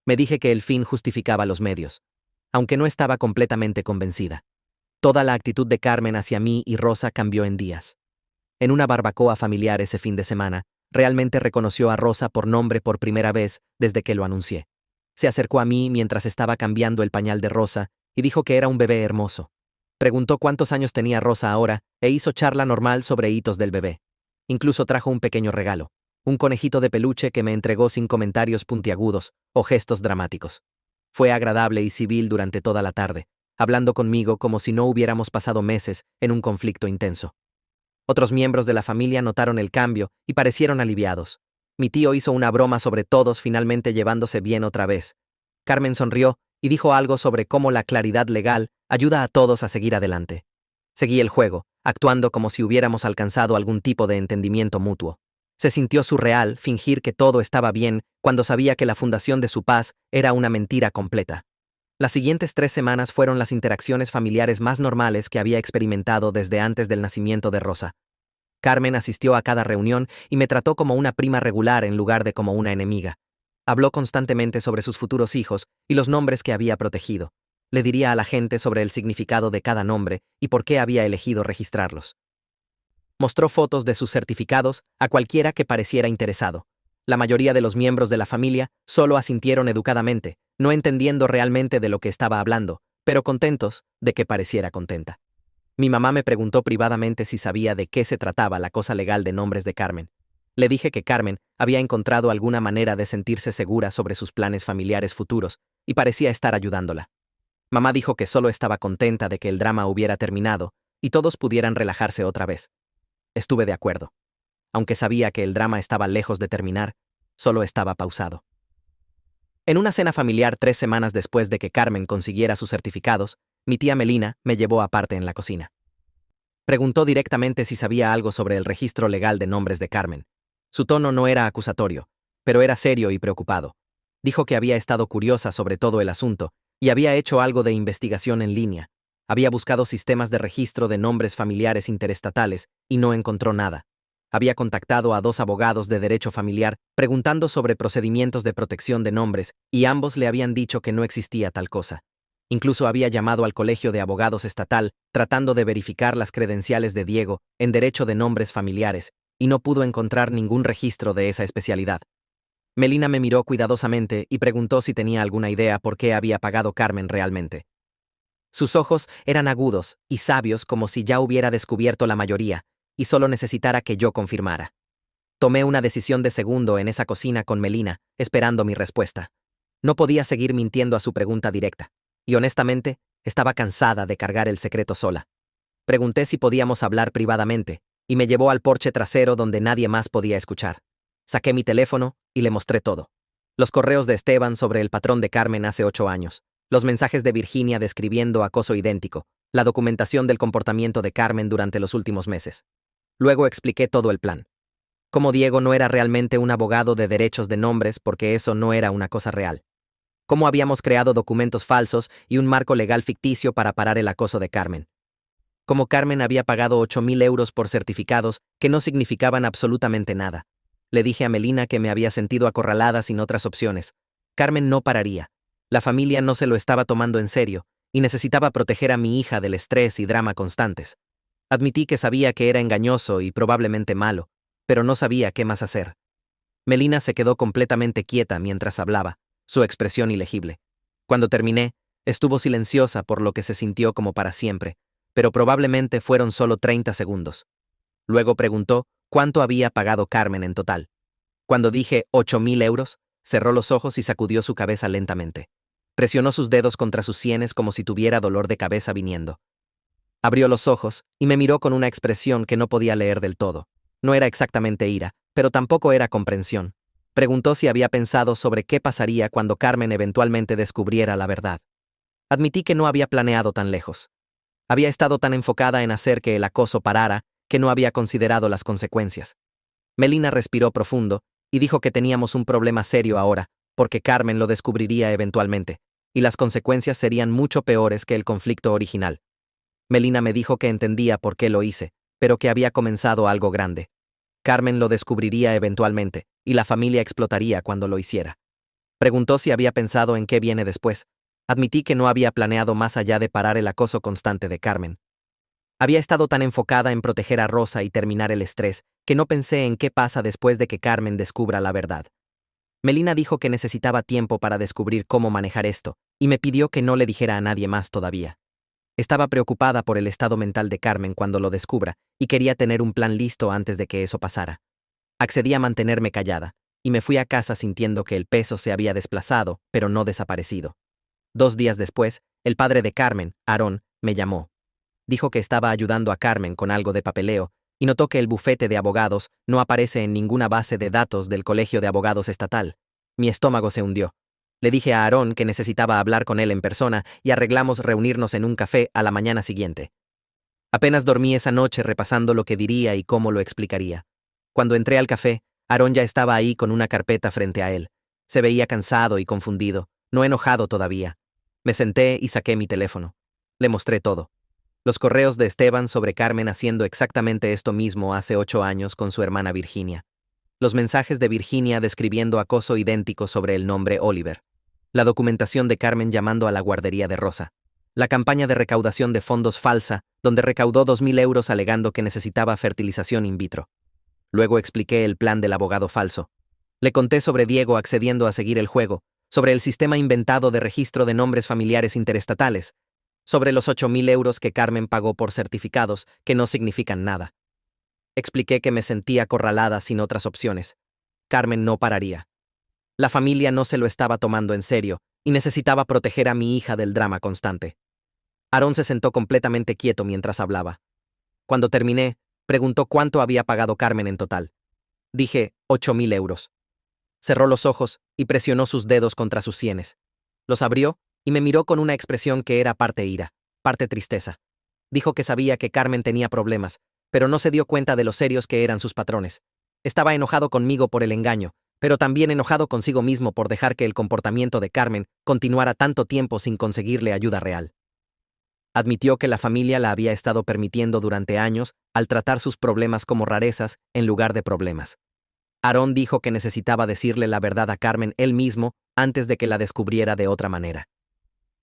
Me dije que el fin justificaba los medios, aunque no estaba completamente convencida. Toda la actitud de Carmen hacia mí y Rosa cambió en días. En una barbacoa familiar ese fin de semana, realmente reconoció a Rosa por nombre por primera vez desde que lo anuncié. Se acercó a mí mientras estaba cambiando el pañal de Rosa y dijo que era un bebé hermoso. Preguntó cuántos años tenía Rosa ahora e hizo charla normal sobre hitos del bebé. Incluso trajo un pequeño regalo, un conejito de peluche que me entregó sin comentarios puntiagudos o gestos dramáticos. Fue agradable y civil durante toda la tarde, hablando conmigo como si no hubiéramos pasado meses en un conflicto intenso. Otros miembros de la familia notaron el cambio y parecieron aliviados. Mi tío hizo una broma sobre todos finalmente llevándose bien otra vez. Carmen sonrió y dijo algo sobre cómo la claridad legal ayuda a todos a seguir adelante. Seguí el juego, actuando como si hubiéramos alcanzado algún tipo de entendimiento mutuo. Se sintió surreal fingir que todo estaba bien cuando sabía que la fundación de su paz era una mentira completa. Las siguientes 3 semanas fueron las interacciones familiares más normales que había experimentado desde antes del nacimiento de Rosa. Carmen asistió a cada reunión y me trató como una prima regular en lugar de como una enemiga. Habló constantemente sobre sus futuros hijos y los nombres que había protegido. Le diría a la gente sobre el significado de cada nombre y por qué había elegido registrarlos. Mostró fotos de sus certificados a cualquiera que pareciera interesado. La mayoría de los miembros de la familia solo asintieron educadamente, no entendiendo realmente de lo que estaba hablando, pero contentos de que pareciera contenta. Mi mamá me preguntó privadamente si sabía de qué se trataba la cosa legal de nombres de Carmen. Le dije que Carmen había encontrado alguna manera de sentirse segura sobre sus planes familiares futuros y parecía estar ayudándola. Mamá dijo que solo estaba contenta de que el drama hubiera terminado y todos pudieran relajarse otra vez. Estuve de acuerdo. Aunque sabía que el drama estaba lejos de terminar, solo estaba pausado. En una cena familiar 3 semanas después de que Carmen consiguiera sus certificados, mi tía Melina me llevó aparte en la cocina. Preguntó directamente si sabía algo sobre el registro legal de nombres de Carmen. Su tono no era acusatorio, pero era serio y preocupado. Dijo que había estado curiosa sobre todo el asunto y había hecho algo de investigación en línea. Había buscado sistemas de registro de nombres familiares interestatales y no encontró nada. Había contactado a 2 abogados de derecho familiar preguntando sobre procedimientos de protección de nombres y ambos le habían dicho que no existía tal cosa. Incluso había llamado al Colegio de Abogados Estatal tratando de verificar las credenciales de Diego en derecho de nombres familiares y no pudo encontrar ningún registro de esa especialidad. Melina me miró cuidadosamente y preguntó si tenía alguna idea por qué había pagado Carmen realmente. Sus ojos eran agudos y sabios como si ya hubiera descubierto la mayoría y solo necesitara que yo confirmara. Tomé una decisión de segundo en esa cocina con Melina, esperando mi respuesta. No podía seguir mintiendo a su pregunta directa, y honestamente, estaba cansada de cargar el secreto sola. Pregunté si podíamos hablar privadamente, y me llevó al porche trasero donde nadie más podía escuchar. Saqué mi teléfono y le mostré todo. Los correos de Esteban sobre el patrón de Carmen hace 8 años, los mensajes de Virginia describiendo acoso idéntico, la documentación del comportamiento de Carmen durante los últimos meses. Luego expliqué todo el plan. Cómo Diego no era realmente un abogado de derechos de nombres porque eso no era una cosa real. Cómo habíamos creado documentos falsos y un marco legal ficticio para parar el acoso de Carmen. Cómo Carmen había pagado 8.000 euros por certificados que no significaban absolutamente nada. Le dije a Melina que me había sentido acorralada sin otras opciones. Carmen no pararía. La familia no se lo estaba tomando en serio y necesitaba proteger a mi hija del estrés y drama constantes. Admití que sabía que era engañoso y probablemente malo, pero no sabía qué más hacer. Melina se quedó completamente quieta mientras hablaba, su expresión ilegible. Cuando terminé, estuvo silenciosa por lo que se sintió como para siempre, pero probablemente fueron solo 30 segundos. Luego preguntó cuánto había pagado Carmen en total. Cuando dije 8.000 euros, cerró los ojos y sacudió su cabeza lentamente. Presionó sus dedos contra sus sienes como si tuviera dolor de cabeza viniendo. Abrió los ojos y me miró con una expresión que no podía leer del todo. No era exactamente ira, pero tampoco era comprensión. Preguntó si había pensado sobre qué pasaría cuando Carmen eventualmente descubriera la verdad. Admití que no había planeado tan lejos. Había estado tan enfocada en hacer que el acoso parara que no había considerado las consecuencias. Melina respiró profundo y dijo que teníamos un problema serio ahora, porque Carmen lo descubriría eventualmente, y las consecuencias serían mucho peores que el conflicto original. Melina me dijo que entendía por qué lo hice, pero que había comenzado algo grande. Carmen lo descubriría eventualmente, y la familia explotaría cuando lo hiciera. Preguntó si había pensado en qué viene después. Admití que no había planeado más allá de parar el acoso constante de Carmen. Había estado tan enfocada en proteger a Rosa y terminar el estrés, que no pensé en qué pasa después de que Carmen descubra la verdad. Melina dijo que necesitaba tiempo para descubrir cómo manejar esto, y me pidió que no le dijera a nadie más todavía. Estaba preocupada por el estado mental de Carmen cuando lo descubra, y quería tener un plan listo antes de que eso pasara. Accedí a mantenerme callada, y me fui a casa sintiendo que el peso se había desplazado, pero no desaparecido. 2 días después, el padre de Carmen, Aarón, me llamó. Dijo que estaba ayudando a Carmen con algo de papeleo, y notó que el bufete de abogados no aparece en ninguna base de datos del Colegio de Abogados Estatal. Mi estómago se hundió. Le dije a Aarón que necesitaba hablar con él en persona y arreglamos reunirnos en un café a la mañana siguiente. Apenas dormí esa noche repasando lo que diría y cómo lo explicaría. Cuando entré al café, Aarón ya estaba ahí con una carpeta frente a él. Se veía cansado y confundido, no enojado todavía. Me senté y saqué mi teléfono. Le mostré todo. Los correos de Esteban sobre Carmen haciendo exactamente esto mismo hace 8 años con su hermana Virginia. Los mensajes de Virginia describiendo acoso idéntico sobre el nombre Oliver. La documentación de Carmen llamando a la guardería de Rosa. La campaña de recaudación de fondos falsa, donde recaudó 2.000 euros alegando que necesitaba fertilización in vitro. Luego expliqué el plan del abogado falso. Le conté sobre Diego accediendo a seguir el juego, sobre el sistema inventado de registro de nombres familiares interestatales, sobre los 8.000 euros que Carmen pagó por certificados que no significan nada. Expliqué que me sentía acorralada sin otras opciones. Carmen no pararía. La familia no se lo estaba tomando en serio y necesitaba proteger a mi hija del drama constante. Aarón se sentó completamente quieto mientras hablaba. Cuando terminé, preguntó cuánto había pagado Carmen en total. Dije 8.000 euros. Cerró los ojos y presionó sus dedos contra sus sienes. Los abrió y me miró con una expresión que era parte ira, parte tristeza. Dijo que sabía que Carmen tenía problemas, pero no se dio cuenta de lo serios que eran sus patrones. Estaba enojado conmigo por el engaño, pero también enojado consigo mismo por dejar que el comportamiento de Carmen continuara tanto tiempo sin conseguirle ayuda real. Admitió que la familia la había estado permitiendo durante años al tratar sus problemas como rarezas en lugar de problemas. Aarón dijo que necesitaba decirle la verdad a Carmen él mismo antes de que la descubriera de otra manera.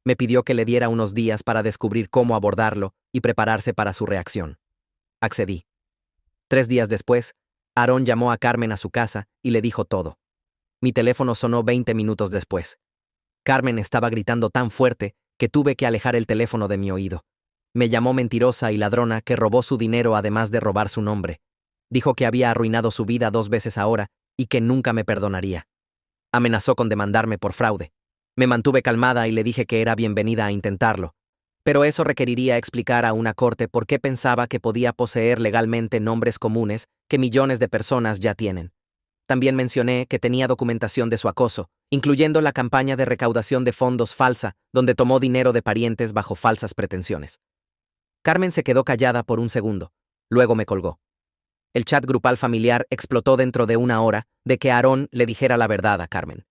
Me pidió que le diera unos días para descubrir cómo abordarlo y prepararse para su reacción. Accedí. 3 días después, Aarón llamó a Carmen a su casa y le dijo todo. Mi teléfono sonó 20 minutos después. Carmen estaba gritando tan fuerte que tuve que alejar el teléfono de mi oído. Me llamó mentirosa y ladrona que robó su dinero además de robar su nombre. Dijo que había arruinado su vida 2 veces ahora y que nunca me perdonaría. Amenazó con demandarme por fraude. Me mantuve calmada y le dije que era bienvenida a intentarlo, pero eso requeriría explicar a una corte por qué pensaba que podía poseer legalmente nombres comunes que millones de personas ya tienen. También mencioné que tenía documentación de su acoso, incluyendo la campaña de recaudación de fondos falsa, donde tomó dinero de parientes bajo falsas pretensiones. Carmen se quedó callada por un segundo, luego me colgó. El chat grupal familiar explotó dentro de 1 hora de que Aarón le dijera la verdad a Carmen.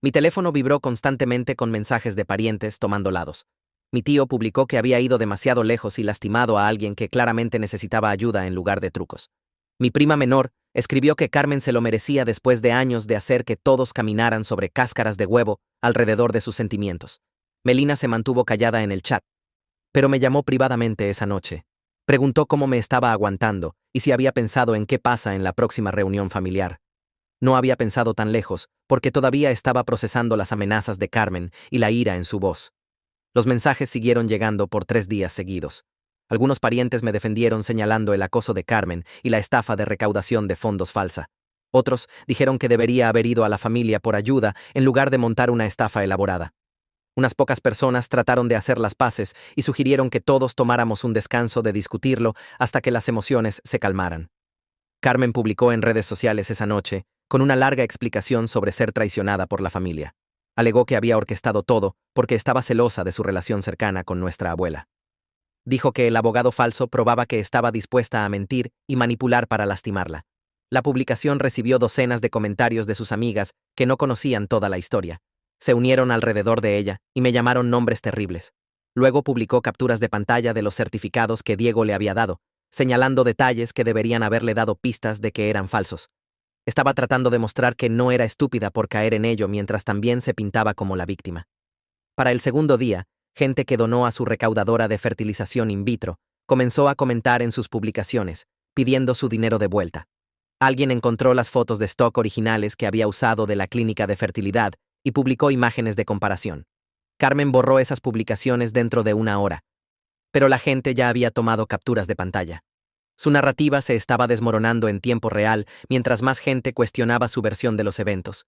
Mi teléfono vibró constantemente con mensajes de parientes tomando lados. Mi tío publicó que había ido demasiado lejos y lastimado a alguien que claramente necesitaba ayuda en lugar de trucos. Mi prima menor escribió que Carmen se lo merecía después de años de hacer que todos caminaran sobre cáscaras de huevo alrededor de sus sentimientos. Melina se mantuvo callada en el chat, pero me llamó privadamente esa noche. Preguntó cómo me estaba aguantando y si había pensado en qué pasa en la próxima reunión familiar. No había pensado tan lejos, porque todavía estaba procesando las amenazas de Carmen y la ira en su voz. Los mensajes siguieron llegando por 3 días seguidos. Algunos parientes me defendieron señalando el acoso de Carmen y la estafa de recaudación de fondos falsa. Otros dijeron que debería haber ido a la familia por ayuda en lugar de montar una estafa elaborada. Unas pocas personas trataron de hacer las paces y sugirieron que todos tomáramos un descanso de discutirlo hasta que las emociones se calmaran. Carmen publicó en redes sociales esa noche, con una larga explicación sobre ser traicionada por la familia. Alegó que había orquestado todo porque estaba celosa de su relación cercana con nuestra abuela. Dijo que el abogado falso probaba que estaba dispuesta a mentir y manipular para lastimarla. La publicación recibió docenas de comentarios de sus amigas que no conocían toda la historia. Se unieron alrededor de ella y me llamaron nombres terribles. Luego publicó capturas de pantalla de los certificados que Diego le había dado, señalando detalles que deberían haberle dado pistas de que eran falsos. Estaba tratando de mostrar que no era estúpida por caer en ello mientras también se pintaba como la víctima. Para el segundo día, gente que donó a su recaudadora de fertilización in vitro comenzó a comentar en sus publicaciones, pidiendo su dinero de vuelta. Alguien encontró las fotos de stock originales que había usado de la clínica de fertilidad y publicó imágenes de comparación. Carmen borró esas publicaciones dentro de una hora, pero la gente ya había tomado capturas de pantalla. Su narrativa se estaba desmoronando en tiempo real mientras más gente cuestionaba su versión de los eventos.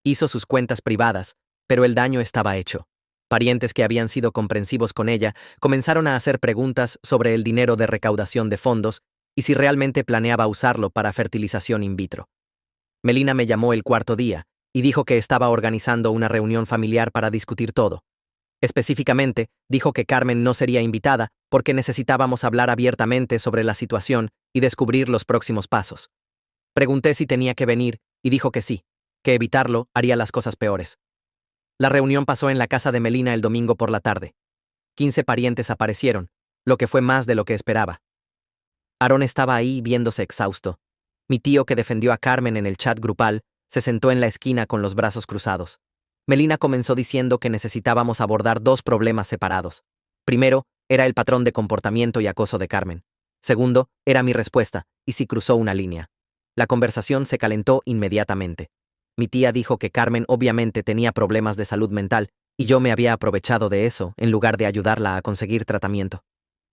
Hizo sus cuentas privadas, pero el daño estaba hecho. Parientes que habían sido comprensivos con ella comenzaron a hacer preguntas sobre el dinero de recaudación de fondos y si realmente planeaba usarlo para fertilización in vitro. Melina me llamó el cuarto día y dijo que estaba organizando una reunión familiar para discutir todo. Específicamente, dijo que Carmen no sería invitada porque necesitábamos hablar abiertamente sobre la situación y descubrir los próximos pasos. Pregunté si tenía que venir y dijo que sí, que evitarlo haría las cosas peores. La reunión pasó en la casa de Melina el domingo por la tarde. 15 parientes aparecieron, lo que fue más de lo que esperaba. Aarón estaba ahí viéndose exhausto. Mi tío, que defendió a Carmen en el chat grupal, se sentó en la esquina con los brazos cruzados. Melina comenzó diciendo que necesitábamos abordar dos problemas separados. Primero, era el patrón de comportamiento y acoso de Carmen. Segundo, era mi respuesta, y si cruzó una línea. La conversación se calentó inmediatamente. Mi tía dijo que Carmen obviamente tenía problemas de salud mental, y yo me había aprovechado de eso en lugar de ayudarla a conseguir tratamiento.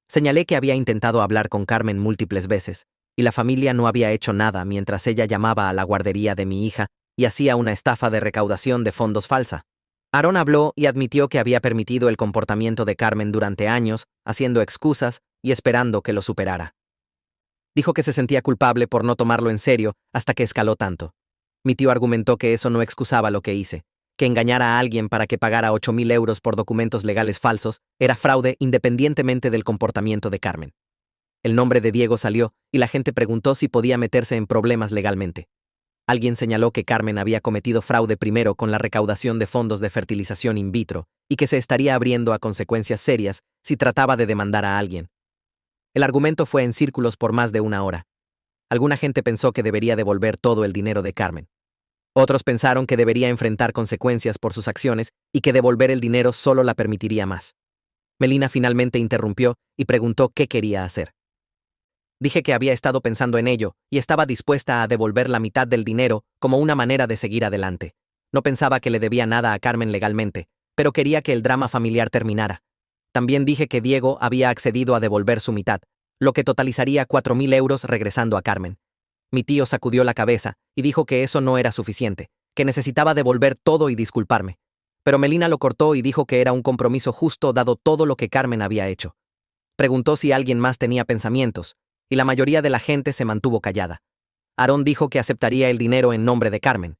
Señalé que había intentado hablar con Carmen múltiples veces, y la familia no había hecho nada mientras ella llamaba a la guardería de mi hija y hacía una estafa de recaudación de fondos falsa. Aarón habló y admitió que había permitido el comportamiento de Carmen durante años, haciendo excusas y esperando que lo superara. Dijo que se sentía culpable por no tomarlo en serio hasta que escaló tanto. Mi tío argumentó que eso no excusaba lo que hice, que engañar a alguien para que pagara 8.000 euros por documentos legales falsos era fraude independientemente del comportamiento de Carmen. El nombre de Diego salió y la gente preguntó si podía meterse en problemas legalmente. Alguien señaló que Carmen había cometido fraude primero con la recaudación de fondos de fertilización in vitro y que se estaría abriendo a consecuencias serias si trataba de demandar a alguien. El argumento fue en círculos por más de una hora. Alguna gente pensó que debería devolver todo el dinero de Carmen. Otros pensaron que debería enfrentar consecuencias por sus acciones y que devolver el dinero solo la permitiría más. Melina finalmente interrumpió y preguntó qué quería hacer. Dije que había estado pensando en ello y estaba dispuesta a devolver la mitad del dinero como una manera de seguir adelante. No pensaba que le debía nada a Carmen legalmente, pero quería que el drama familiar terminara. También dije que Diego había accedido a devolver su mitad, lo que totalizaría 4.000 euros regresando a Carmen. Mi tío sacudió la cabeza y dijo que eso no era suficiente, que necesitaba devolver todo y disculparme. Pero Melina lo cortó y dijo que era un compromiso justo dado todo lo que Carmen había hecho. Preguntó si alguien más tenía pensamientos, y la mayoría de la gente se mantuvo callada. Aarón dijo que aceptaría el dinero en nombre de Carmen.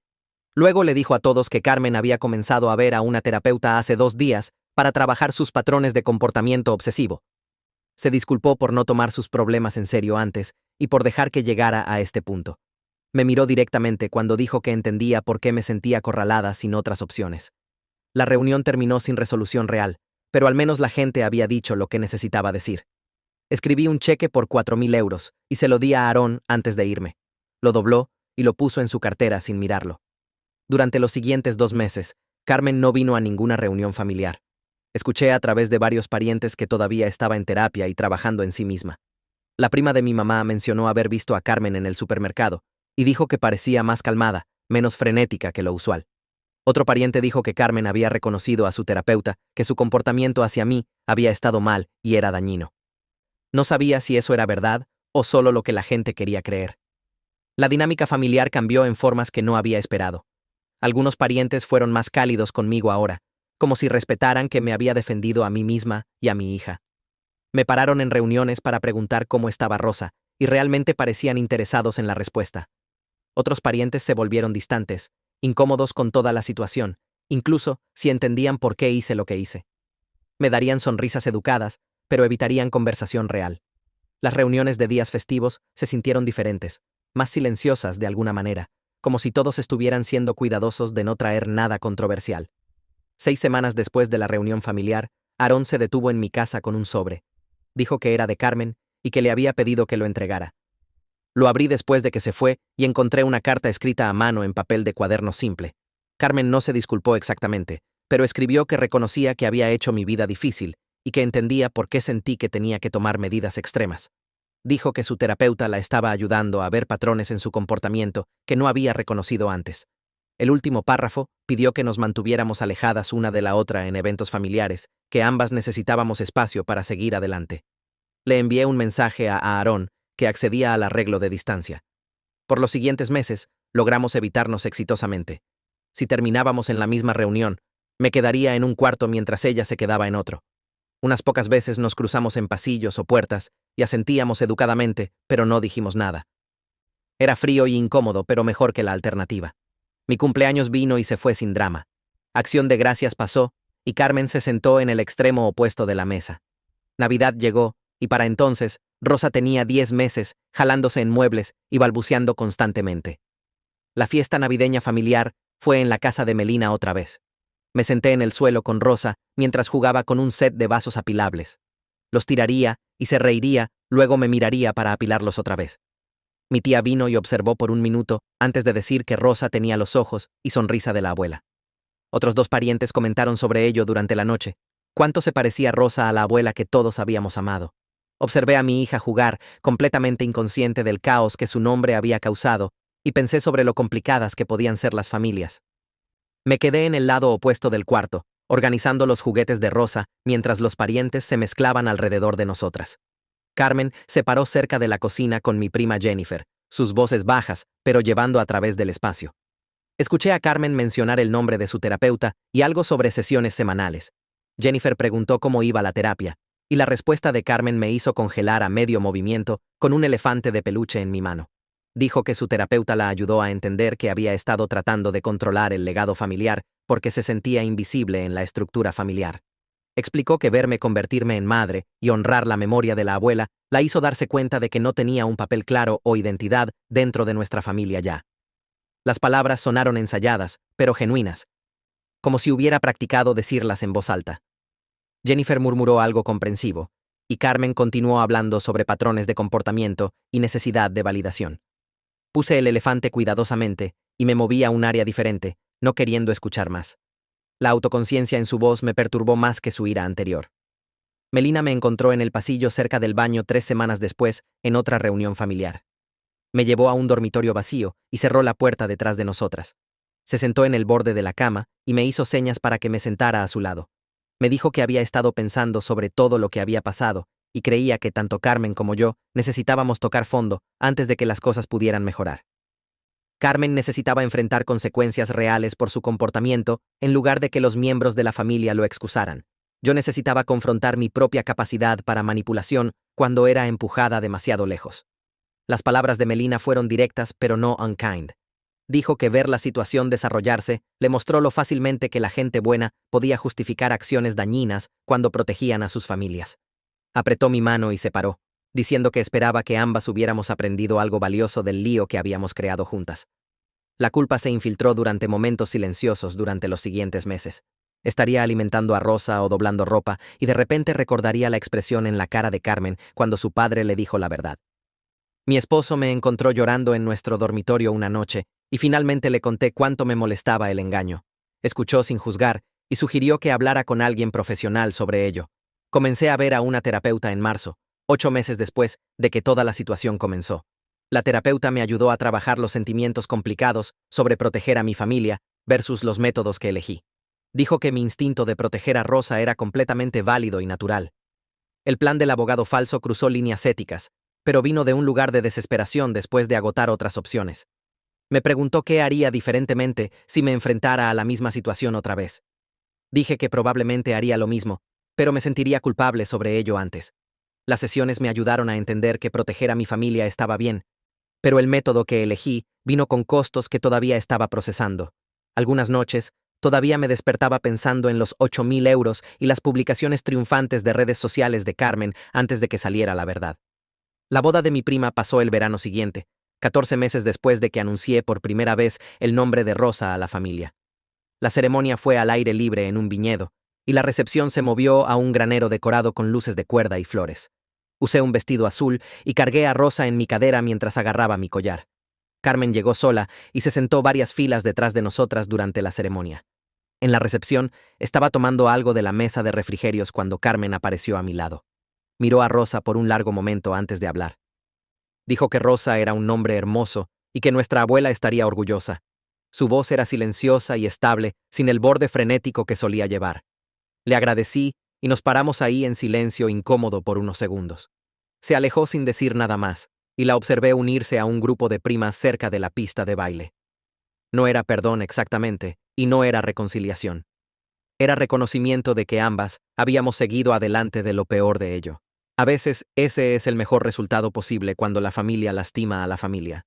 Luego le dijo a todos que Carmen había comenzado a ver a una terapeuta hace 2 días para trabajar sus patrones de comportamiento obsesivo. Se disculpó por no tomar sus problemas en serio antes y por dejar que llegara a este punto. Me miró directamente cuando dijo que entendía por qué me sentía acorralada sin otras opciones. La reunión terminó sin resolución real, pero al menos la gente había dicho lo que necesitaba decir. Escribí un cheque por 4.000 euros y se lo di a Aarón antes de irme. Lo dobló y lo puso en su cartera sin mirarlo. Durante los siguientes 2 meses, Carmen no vino a ninguna reunión familiar. Escuché a través de varios parientes que todavía estaba en terapia y trabajando en sí misma. La prima de mi mamá mencionó haber visto a Carmen en el supermercado y dijo que parecía más calmada, menos frenética que lo usual. Otro pariente dijo que Carmen había reconocido a su terapeuta que su comportamiento hacia mí había estado mal y era dañino. No sabía si eso era verdad o solo lo que la gente quería creer. La dinámica familiar cambió en formas que no había esperado. Algunos parientes fueron más cálidos conmigo ahora, como si respetaran que me había defendido a mí misma y a mi hija. Me pararon en reuniones para preguntar cómo estaba Rosa, y realmente parecían interesados en la respuesta. Otros parientes se volvieron distantes, incómodos con toda la situación, incluso si entendían por qué hice lo que hice. Me darían sonrisas educadas, pero evitarían conversación real. Las reuniones de días festivos se sintieron diferentes, más silenciosas de alguna manera, como si todos estuvieran siendo cuidadosos de no traer nada controversial. 6 semanas después de la reunión familiar, Aarón se detuvo en mi casa con un sobre. Dijo que era de Carmen y que le había pedido que lo entregara. Lo abrí después de que se fue y encontré una carta escrita a mano en papel de cuaderno simple. Carmen no se disculpó exactamente, pero escribió que reconocía que había hecho mi vida difícil y que entendía por qué sentí que tenía que tomar medidas extremas. Dijo que su terapeuta la estaba ayudando a ver patrones en su comportamiento que no había reconocido antes. El último párrafo pidió que nos mantuviéramos alejadas una de la otra en eventos familiares, que ambas necesitábamos espacio para seguir adelante. Le envié un mensaje a Aarón, que accedía al arreglo de distancia. Por los siguientes meses, logramos evitarnos exitosamente. Si terminábamos en la misma reunión, me quedaría en un cuarto mientras ella se quedaba en otro. Unas pocas veces nos cruzamos en pasillos o puertas y asentíamos educadamente, pero no dijimos nada. Era frío y incómodo, pero mejor que la alternativa. Mi cumpleaños vino y se fue sin drama. Acción de Gracias pasó, y Carmen se sentó en el extremo opuesto de la mesa. Navidad llegó, y para entonces, Rosa tenía 10 meses, jalándose en muebles y balbuceando constantemente. La fiesta navideña familiar fue en la casa de Melina otra vez. Me senté en el suelo con Rosa mientras jugaba con un set de vasos apilables. Los tiraría y se reiría, luego me miraría para apilarlos otra vez. Mi tía vino y observó por un minuto antes de decir que Rosa tenía los ojos y sonrisa de la abuela. Otros 2 parientes comentaron sobre ello durante la noche. ¿Cuánto se parecía Rosa a la abuela que todos habíamos amado? Observé a mi hija jugar, completamente inconsciente del caos que su nombre había causado, y pensé sobre lo complicadas que podían ser las familias. Me quedé en el lado opuesto del cuarto, organizando los juguetes de Rosa mientras los parientes se mezclaban alrededor de nosotras. Carmen se paró cerca de la cocina con mi prima Jennifer, sus voces bajas, pero llevando a través del espacio. Escuché a Carmen mencionar el nombre de su terapeuta y algo sobre sesiones semanales. Jennifer preguntó cómo iba la terapia, y la respuesta de Carmen me hizo congelar a medio movimiento con un elefante de peluche en mi mano. Dijo que su terapeuta la ayudó a entender que había estado tratando de controlar el legado familiar porque se sentía invisible en la estructura familiar. Explicó que verme convertirme en madre y honrar la memoria de la abuela la hizo darse cuenta de que no tenía un papel claro o identidad dentro de nuestra familia ya. Las palabras sonaron ensayadas, pero genuinas, como si hubiera practicado decirlas en voz alta. Jennifer murmuró algo comprensivo, y Carmen continuó hablando sobre patrones de comportamiento y necesidad de validación. Puse el elefante cuidadosamente y me moví a un área diferente, no queriendo escuchar más. La autoconciencia en su voz me perturbó más que su ira anterior. Melina me encontró en el pasillo cerca del baño 3 semanas después, en otra reunión familiar. Me llevó a un dormitorio vacío y cerró la puerta detrás de nosotras. Se sentó en el borde de la cama y me hizo señas para que me sentara a su lado. Me dijo que había estado pensando sobre todo lo que había pasado y creía que tanto Carmen como yo necesitábamos tocar fondo antes de que las cosas pudieran mejorar. Carmen necesitaba enfrentar consecuencias reales por su comportamiento en lugar de que los miembros de la familia lo excusaran. Yo necesitaba confrontar mi propia capacidad para manipulación cuando era empujada demasiado lejos. Las palabras de Melina fueron directas pero no unkind. Dijo que ver la situación desarrollarse le mostró lo fácilmente que la gente buena podía justificar acciones dañinas cuando protegían a sus familias. Apretó mi mano y se paró, diciendo que esperaba que ambas hubiéramos aprendido algo valioso del lío que habíamos creado juntas. La culpa se infiltró durante momentos silenciosos durante los siguientes meses. Estaría alimentando a Rosa o doblando ropa y de repente recordaría la expresión en la cara de Carmen cuando su padre le dijo la verdad. Mi esposo me encontró llorando en nuestro dormitorio una noche y finalmente le conté cuánto me molestaba el engaño. Escuchó sin juzgar y sugirió que hablara con alguien profesional sobre ello. Comencé a ver a una terapeuta en marzo, 8 meses después de que toda la situación comenzó. La terapeuta me ayudó a trabajar los sentimientos complicados sobre proteger a mi familia versus los métodos que elegí. Dijo que mi instinto de proteger a Rosa era completamente válido y natural. El plan del abogado falso cruzó líneas éticas, pero vino de un lugar de desesperación después de agotar otras opciones. Me preguntó qué haría diferentemente si me enfrentara a la misma situación otra vez. Dije que probablemente haría lo mismo, pero me sentiría culpable sobre ello antes. Las sesiones me ayudaron a entender que proteger a mi familia estaba bien, pero el método que elegí vino con costos que todavía estaba procesando. Algunas noches, todavía me despertaba pensando en los 8.000 euros y las publicaciones triunfantes de redes sociales de Carmen antes de que saliera la verdad. La boda de mi prima pasó el verano siguiente, 14 meses después de que anuncié por primera vez el nombre de Rosa a la familia. La ceremonia fue al aire libre en un viñedo, y la recepción se movió a un granero decorado con luces de cuerda y flores. Usé un vestido azul y cargué a Rosa en mi cadera mientras agarraba mi collar. Carmen llegó sola y se sentó varias filas detrás de nosotras durante la ceremonia. En la recepción, estaba tomando algo de la mesa de refrigerios cuando Carmen apareció a mi lado. Miró a Rosa por un largo momento antes de hablar. Dijo que Rosa era un nombre hermoso y que nuestra abuela estaría orgullosa. Su voz era silenciosa y estable, sin el borde frenético que solía llevar. Le agradecí y nos paramos ahí en silencio incómodo por unos segundos. Se alejó sin decir nada más, y la observé unirse a un grupo de primas cerca de la pista de baile. No era perdón exactamente, y no era reconciliación. Era reconocimiento de que ambas habíamos seguido adelante de lo peor de ello. A veces ese es el mejor resultado posible cuando la familia lastima a la familia.